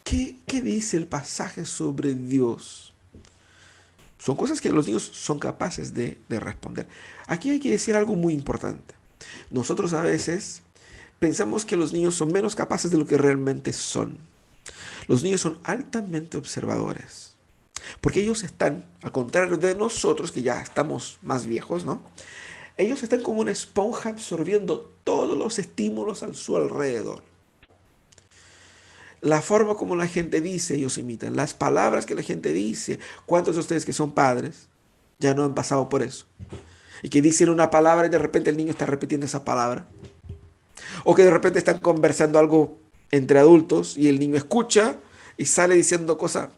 ¿Qué dice el pasaje sobre Dios? Son cosas que los niños son capaces de responder. Aquí hay que decir algo muy importante. Nosotros a veces pensamos que los niños son menos capaces de lo que realmente son. Los niños son altamente observadores, porque ellos están, al contrario de nosotros, que ya estamos más viejos, ¿no? Ellos están como una esponja absorbiendo todos los estímulos a su alrededor. La forma como la gente dice, ellos imitan. Las palabras que la gente dice. ¿Cuántos de ustedes que son padres ya no han pasado por eso? Y que dicen una palabra y de repente el niño está repitiendo esa palabra. O que de repente están conversando algo entre adultos y el niño escucha y sale diciendo cosas.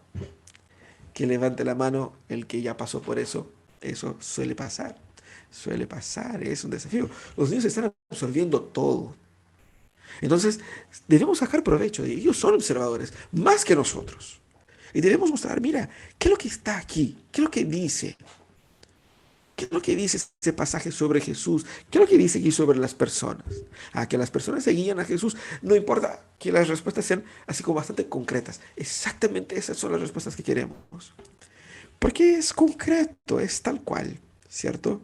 Que levante la mano el que ya pasó por eso. Eso suele pasar. Suele pasar, es un desafío. Los niños están absorbiendo todo. Entonces, debemos sacar provecho de ellos. Ellos son observadores, más que nosotros. Y debemos mostrar, mira, ¿qué es lo que está aquí? ¿Qué es lo que dice? ¿Qué es lo que dice ese pasaje sobre Jesús? ¿Qué es lo que dice aquí sobre las personas? A que las personas se guían a Jesús. No importa que las respuestas sean así como bastante concretas. Exactamente esas son las respuestas que queremos. Porque es concreto, es tal cual, ¿cierto?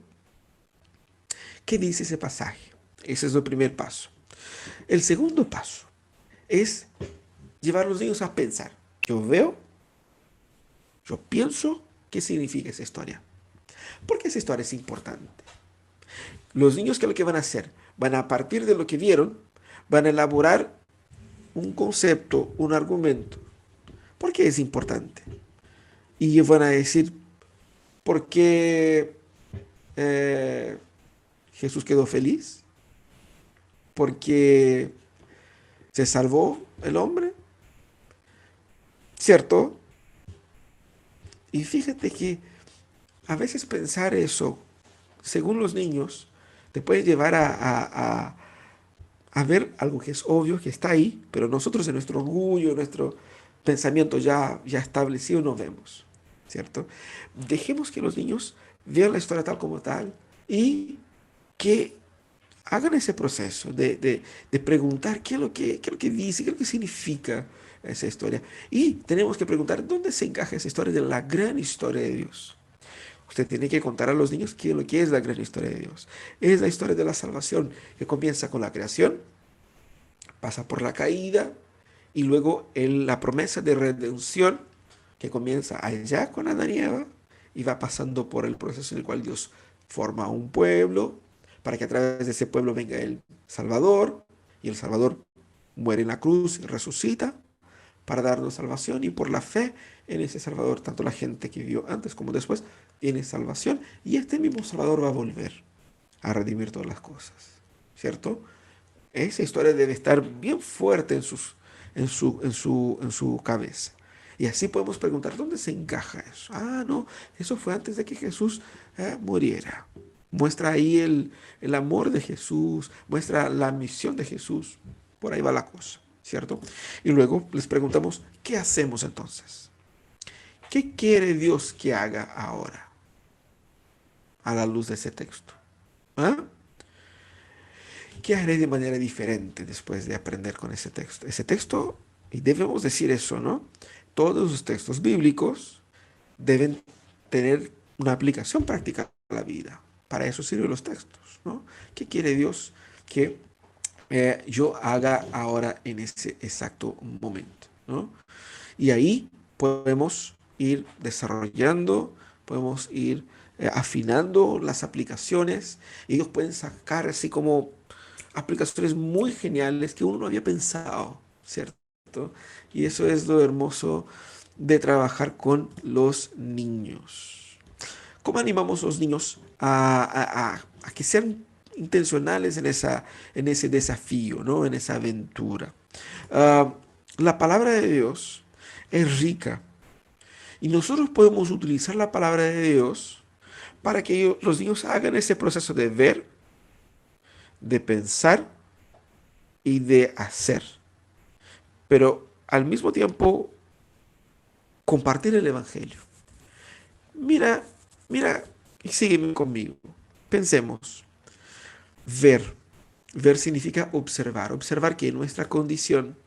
¿Qué dice ese pasaje? Ese es el primer paso. El segundo paso es llevar a los niños a pensar. Yo veo, yo pienso, ¿qué significa esa historia? Porque esa historia es importante. Los niños, ¿qué es lo que van a hacer? Van a partir de lo que vieron, van a elaborar un concepto, un argumento. ¿Por qué es importante? Y van a decir, ¿por qué eh, Jesús quedó feliz? ¿Por qué se salvó el hombre? ¿Cierto? Y fíjate que a veces pensar eso, según los niños, te puede llevar a ver algo que es obvio, que está ahí, pero nosotros en nuestro orgullo, en nuestro pensamiento ya establecido no vemos, ¿cierto? Dejemos que los niños vean la historia tal como tal y que hagan ese proceso de preguntar qué es lo que dice, qué es lo que significa esa historia. Y tenemos que preguntar dónde se encaja esa historia de la gran historia de Dios. Usted tiene que contar a los niños qué es lo que es la gran historia de Dios. Es la historia de la salvación que comienza con la creación, pasa por la caída y luego la promesa de redención que comienza allá con Adán y Eva y va pasando por el proceso en el cual Dios forma un pueblo para que a través de ese pueblo venga el Salvador y el Salvador muere en la cruz y resucita para darnos salvación y por la fe en ese Salvador, tanto la gente que vivió antes como después tiene salvación y este mismo Salvador va a volver a redimir todas las cosas, ¿cierto? Esa historia debe estar bien fuerte en su cabeza. Y así podemos preguntar, ¿dónde se encaja eso? Ah, no, eso fue antes de que Jesús muriera. Muestra ahí el amor de Jesús, muestra la misión de Jesús. Por ahí va la cosa, ¿cierto? Y luego les preguntamos, ¿qué hacemos entonces? ¿Qué quiere Dios que haga ahora a la luz de ese texto? ¿Ah? ¿Qué haré de manera diferente después de aprender con ese texto? Ese texto, y debemos decir eso, ¿no? Todos los textos bíblicos deben tener una aplicación práctica a la vida. Para eso sirven los textos, ¿no? ¿Qué quiere Dios que yo haga ahora en ese exacto momento, ¿no? Y ahí podemos ir desarrollando, podemos ir afinando las aplicaciones. Y ellos pueden sacar así como aplicaciones muy geniales que uno no había pensado, ¿cierto? Y eso es lo hermoso de trabajar con los niños. ¿Cómo animamos a los niños a que sean intencionales en ese desafío, ¿no? En esa aventura? Ah, la palabra de Dios es rica y nosotros podemos utilizar la palabra de Dios para que los niños hagan ese proceso de ver, de pensar y de hacer. Pero al mismo tiempo compartir el Evangelio. Mira, mira, y sígueme conmigo. Pensemos. Ver. Ver significa observar. Observar que nuestra condición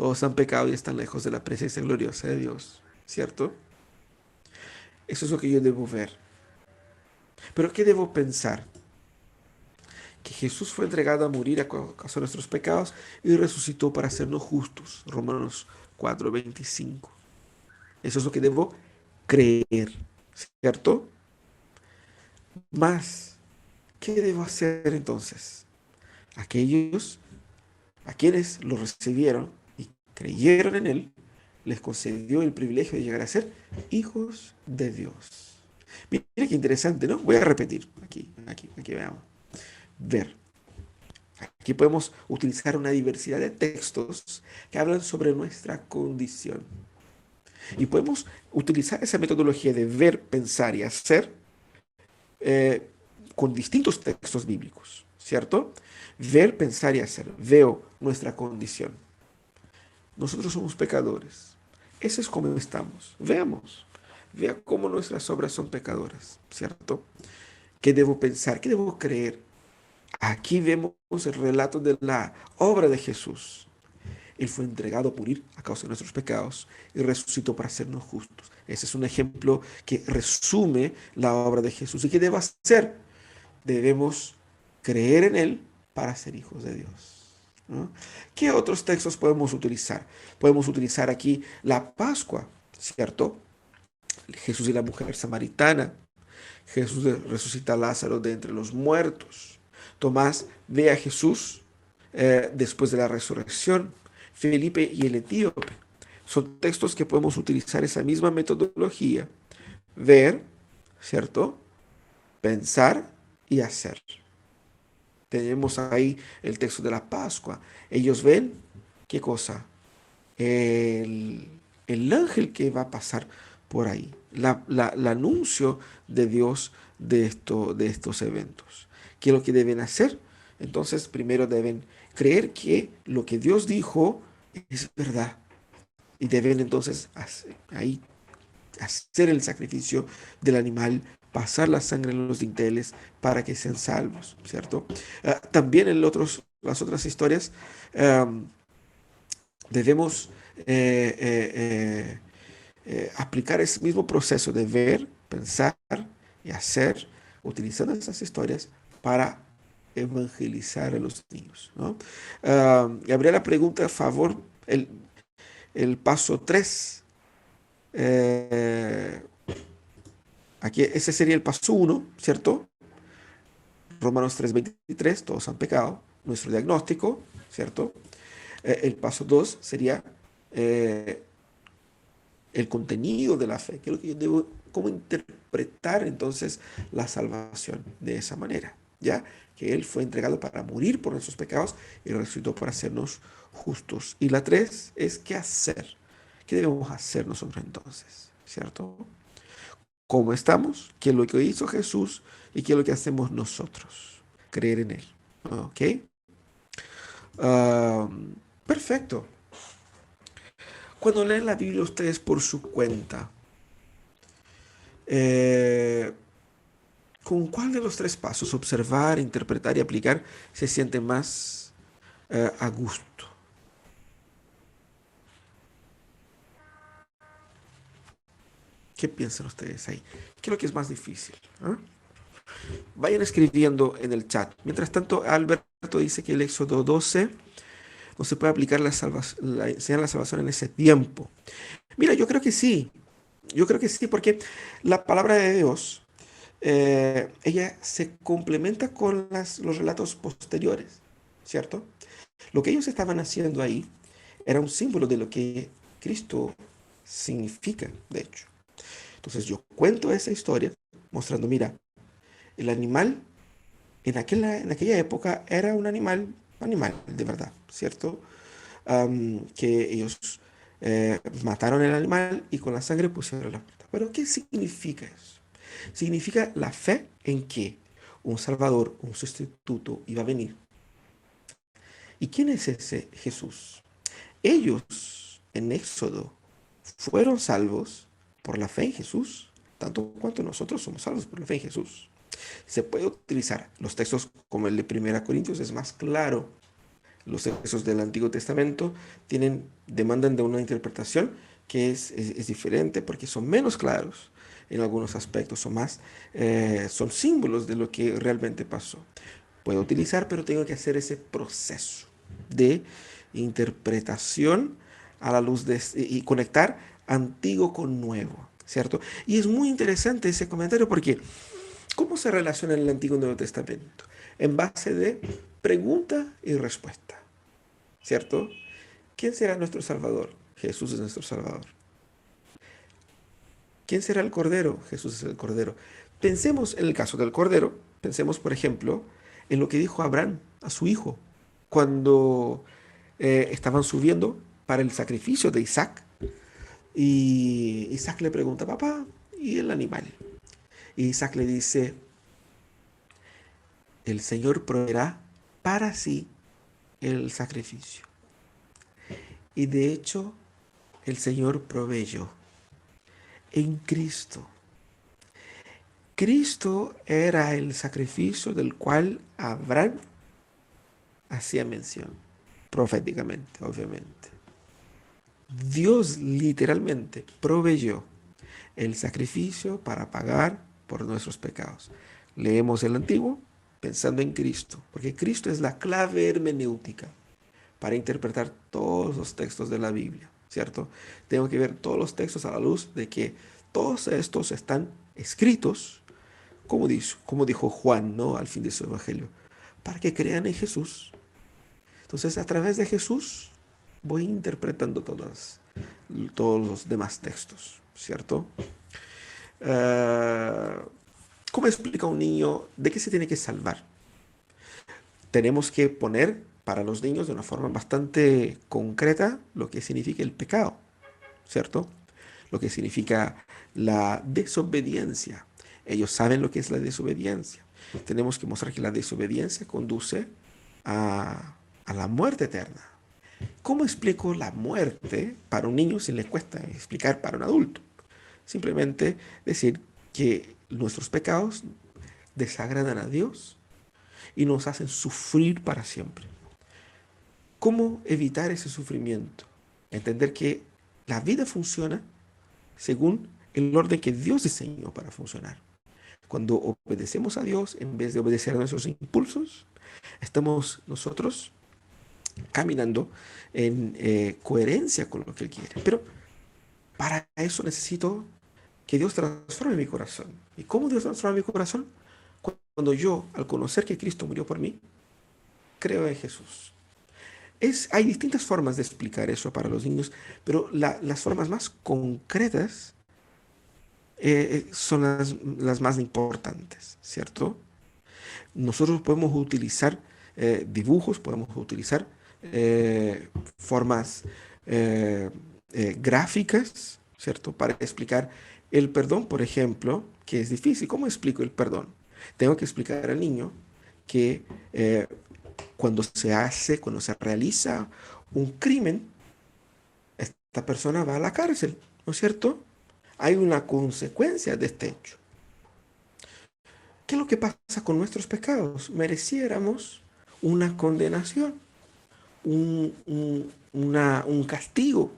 Todos han pecado y están lejos de la presencia gloriosa de Dios, ¿cierto? Eso es lo que yo debo ver. Pero ¿qué debo pensar? Que Jesús fue entregado a morir a causa de nuestros pecados y resucitó para hacernos justos. Romanos 4:25. Eso es lo que debo creer, ¿cierto? Más, ¿qué debo hacer entonces? Aquellos a quienes lo recibieron y creyeron en él, les concedió el privilegio de llegar a ser hijos de Dios. Mira qué interesante, ¿no? Voy a repetir aquí veamos. Ver. Aquí podemos utilizar una diversidad de textos que hablan sobre nuestra condición. Y podemos utilizar esa metodología de ver, pensar y hacer eh, con distintos textos bíblicos, ¿cierto? Ver, pensar y hacer. Veo nuestra condición. Nosotros somos pecadores. Ese es como estamos. Veamos. Vea cómo nuestras obras son pecadoras, ¿cierto? ¿Qué debo pensar? ¿Qué debo creer? Aquí vemos el relato de la obra de Jesús. Él fue entregado a morir a causa de nuestros pecados y resucitó para hacernos justos. Ese es un ejemplo que resume la obra de Jesús. ¿Y qué debo hacer? Debemos creer en Él para ser hijos de Dios, ¿no? ¿Qué otros textos podemos utilizar? Podemos utilizar aquí la Pascua, ¿cierto? Jesús y la mujer samaritana. Jesús resucita a Lázaro de entre los muertos. Tomás ve a Jesús después de la resurrección. Felipe y el etíope. Son textos que podemos utilizar esa misma metodología. Ver, ¿cierto? Pensar y hacer. Tenemos ahí el texto de la Pascua. Ellos ven, ¿qué cosa? El, el ángel que va a pasar por ahí. El anuncio de Dios de estos eventos. ¿Qué es lo que deben hacer? Entonces, primero deben creer que lo que Dios dijo es verdad. Y deben entonces ahí hacer el sacrificio del animal, pasar la sangre en los dinteles para que sean salvos, ¿cierto? También en las otras historias um, debemos aplicar ese mismo proceso de ver, pensar y hacer, utilizando esas historias para evangelizar a los niños, ¿no? Gabriela pregunta a favor el paso 3. Eh, Aquí ese sería el paso uno, ¿cierto? Romanos 3:23, todos han pecado, nuestro diagnóstico, ¿cierto? El paso 2 sería eh, el contenido de la fe, que es lo que yo debo, cómo interpretar entonces la salvación de esa manera, ¿ya? Que Él fue entregado para morir por nuestros pecados y resucitó para hacernos justos. Y la 3 es qué hacer, qué debemos hacer nosotros entonces, ¿cierto? ¿Cómo estamos? ¿Qué es lo que hizo Jesús? ¿Y qué es lo que hacemos nosotros? Creer en Él. ¿Ok? Perfecto. Cuando leen la Biblia ustedes por su cuenta, eh, ¿con cuál de los tres pasos, observar, interpretar y aplicar, se siente más a gusto? ¿Qué piensan ustedes ahí? ¿Qué es lo que es más difícil? ¿Ah? Vayan escribiendo en el chat. Mientras tanto, Alberto dice que el Éxodo 12 no se puede aplicar enseñar la salvación en ese tiempo. Mira, yo creo que sí. Yo creo que sí, porque la palabra de Dios, ella se complementa con los relatos posteriores, ¿cierto? Lo que ellos estaban haciendo ahí era un símbolo de lo que Cristo significa, de hecho. Entonces yo cuento esa historia mostrando, mira, el animal en aquella época era un animal de verdad, ¿cierto? Que ellos mataron el animal y con la sangre pusieron la puerta. Pero ¿qué significa eso? Significa la fe en que un Salvador, un sustituto iba a venir. ¿Y quién es ese Jesús? Ellos en Éxodo fueron salvos por la fe en Jesús, tanto cuanto nosotros somos salvos por la fe en Jesús. Se puede utilizar los textos como el de 1 Corintios, es más claro. Los textos del Antiguo Testamento demandan de una interpretación que es diferente porque son menos claros en algunos aspectos, son símbolos de lo que realmente pasó. Puedo utilizar, pero tengo que hacer ese proceso de interpretación a la luz y conectar antiguo con nuevo, ¿cierto? Y es muy interesante ese comentario porque ¿cómo se relaciona el Antiguo y el Nuevo Testamento? En base de pregunta y respuesta, ¿cierto? ¿Quién será nuestro Salvador? Jesús es nuestro Salvador. ¿Quién será el Cordero? Jesús es el Cordero. Pensemos en el caso del Cordero, pensemos, por ejemplo, en lo que dijo Abraham a su hijo cuando estaban subiendo para el sacrificio de Isaac. Y Isaac le pregunta, papá, ¿y el animal? Y Isaac le dice, el Señor proveerá para sí el sacrificio. Y de hecho, el Señor proveyó en Cristo. Cristo era el sacrificio del cual Abraham hacía mención, proféticamente, obviamente. Dios literalmente proveyó el sacrificio para pagar por nuestros pecados. Leemos el Antiguo pensando en Cristo, porque Cristo es la clave hermenéutica para interpretar todos los textos de la Biblia, ¿cierto? Tengo que ver todos los textos a la luz de que todos estos están escritos, como dijo Juan, ¿no? Al fin de su evangelio, para que crean en Jesús. Entonces, a través de Jesús, voy interpretando todos los demás textos, ¿cierto? Uh, ¿Cómo explica un niño de qué se tiene que salvar? Tenemos que poner para los niños de una forma bastante concreta lo que significa el pecado, ¿cierto? Lo que significa la desobediencia. Ellos saben lo que es la desobediencia. Tenemos que mostrar que la desobediencia conduce a la muerte eterna. ¿Cómo explico la muerte para un niño si le cuesta explicar para un adulto? Simplemente decir que nuestros pecados desagradan a Dios y nos hacen sufrir para siempre. ¿Cómo evitar ese sufrimiento? Entender que la vida funciona según el orden que Dios diseñó para funcionar. Cuando obedecemos a Dios en vez de obedecer a nuestros impulsos, estamos nosotros caminando en coherencia con lo que Él quiere. Pero para eso necesito que Dios transforme mi corazón. ¿Y cómo Dios transforma mi corazón? Cuando yo, al conocer que Cristo murió por mí, creo en Jesús. Hay distintas formas de explicar eso para los niños, pero las formas más concretas son las más importantes, ¿cierto? Nosotros podemos utilizar dibujos, podemos utilizar formas eh, gráficas, ¿cierto? Para explicar el perdón, por ejemplo, que es difícil. ¿Cómo explico el perdón? Tengo que explicar al niño que cuando se realiza un crimen, esta persona va a la cárcel, ¿no es cierto? Hay una consecuencia de este hecho. ¿Qué es lo que pasa con nuestros pecados? Mereciéramos una condenación, un castigo.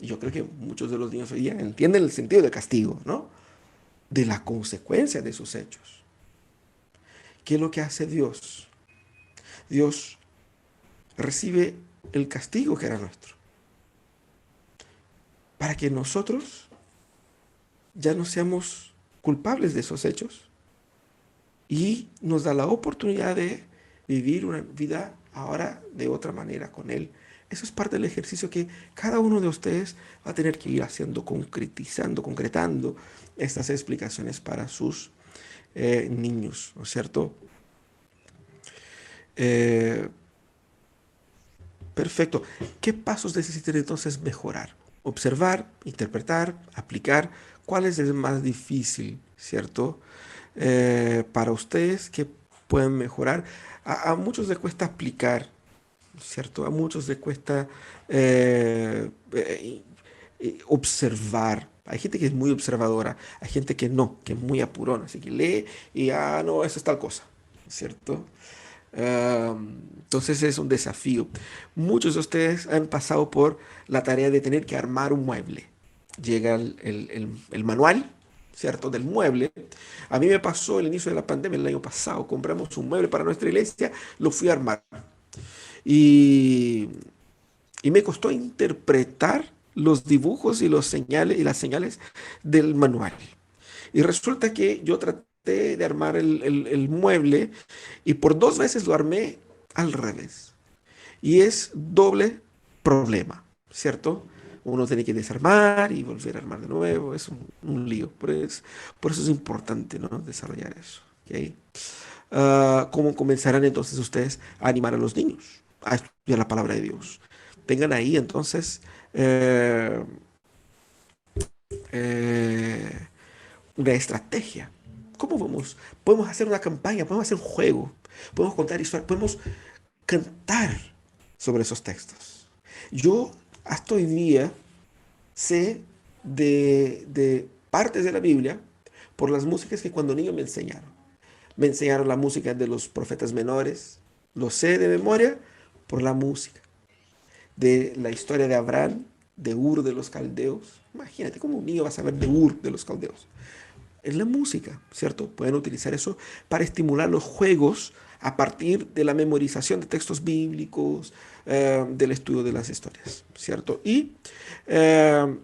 Y yo creo que muchos de los niños hoy día entienden el sentido de castigo, ¿no? De la consecuencia de sus hechos. ¿Qué es lo que hace Dios? Dios recibe el castigo que era nuestro, para que nosotros ya no seamos culpables de esos hechos y nos da la oportunidad de vivir una vida ahora de otra manera con Él. Eso es parte del ejercicio que cada uno de ustedes va a tener que ir haciendo, concretizando, concretando estas explicaciones para sus niños, ¿no es cierto? Eh, Perfecto. ¿Qué pasos necesitan entonces mejorar? Observar, interpretar, aplicar. ¿Cuál es el más difícil, cierto? Para ustedes que pueden mejorar. A muchos les cuesta aplicar, ¿cierto? A muchos les cuesta observar. Hay gente que es muy observadora, hay gente que no, que es muy apurona, así que lee y, no, eso es tal cosa, ¿cierto? Entonces es un desafío. Muchos de ustedes han pasado por la tarea de tener que armar un mueble. Llega el manual, ¿cierto? Del mueble. A mí me pasó el inicio de la pandemia el año pasado. Compramos un mueble para nuestra iglesia, lo fui a armar. Y, y me costó interpretar los dibujos y los señales y las señales del manual. Y resulta que yo traté de armar el mueble y por dos veces lo armé al revés. Y es doble problema, ¿cierto? Uno tiene que desarmar y volver a armar de nuevo. Es un lío. Por eso es importante, ¿no? Desarrollar eso. ¿Ok? ¿Cómo comenzarán entonces ustedes a animar a los niños a estudiar la palabra de Dios? Tengan ahí entonces eh, eh, una estrategia. ¿Cómo vamos? Podemos hacer una campaña, podemos hacer un juego, podemos contar historias, podemos cantar sobre esos textos. Yo hasta hoy día sé de partes de la Biblia por las músicas que cuando niño me enseñaron. Me enseñaron la música de los profetas menores, lo sé de memoria por la música. De la historia de Abraham, de Ur de los Caldeos. Imagínate cómo un niño va a saber de Ur de los Caldeos. Es la música, ¿cierto? Pueden utilizar eso para estimular los juegos a partir de la memorización de textos bíblicos, del estudio de las historias, ¿cierto? Y eh,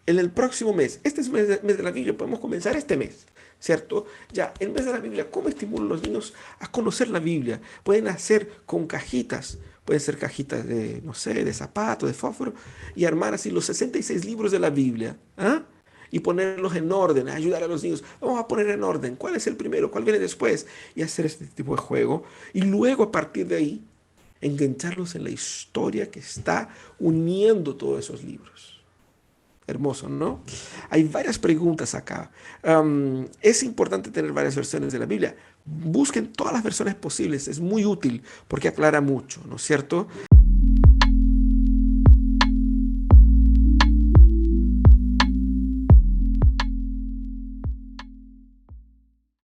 en el próximo mes, este es mes de la Biblia, podemos comenzar este mes, ¿cierto? Ya, el mes de la Biblia, ¿cómo estimulo a los niños a conocer la Biblia? Pueden hacer con cajitas, pueden ser cajitas de, no sé, de zapatos, de fósforo, y armar así los 66 libros de la Biblia, ¿ah? Y ponerlos en orden, ayudar a los niños. Vamos a poner en orden cuál es el primero, cuál viene después, y hacer este tipo de juego. Y luego a partir de ahí, engancharlos en la historia que está uniendo todos esos libros. Hermoso, ¿no? Hay varias preguntas acá. Es importante tener varias versiones de la Biblia. Busquen todas las versiones posibles, es muy útil porque aclara mucho, ¿no es cierto?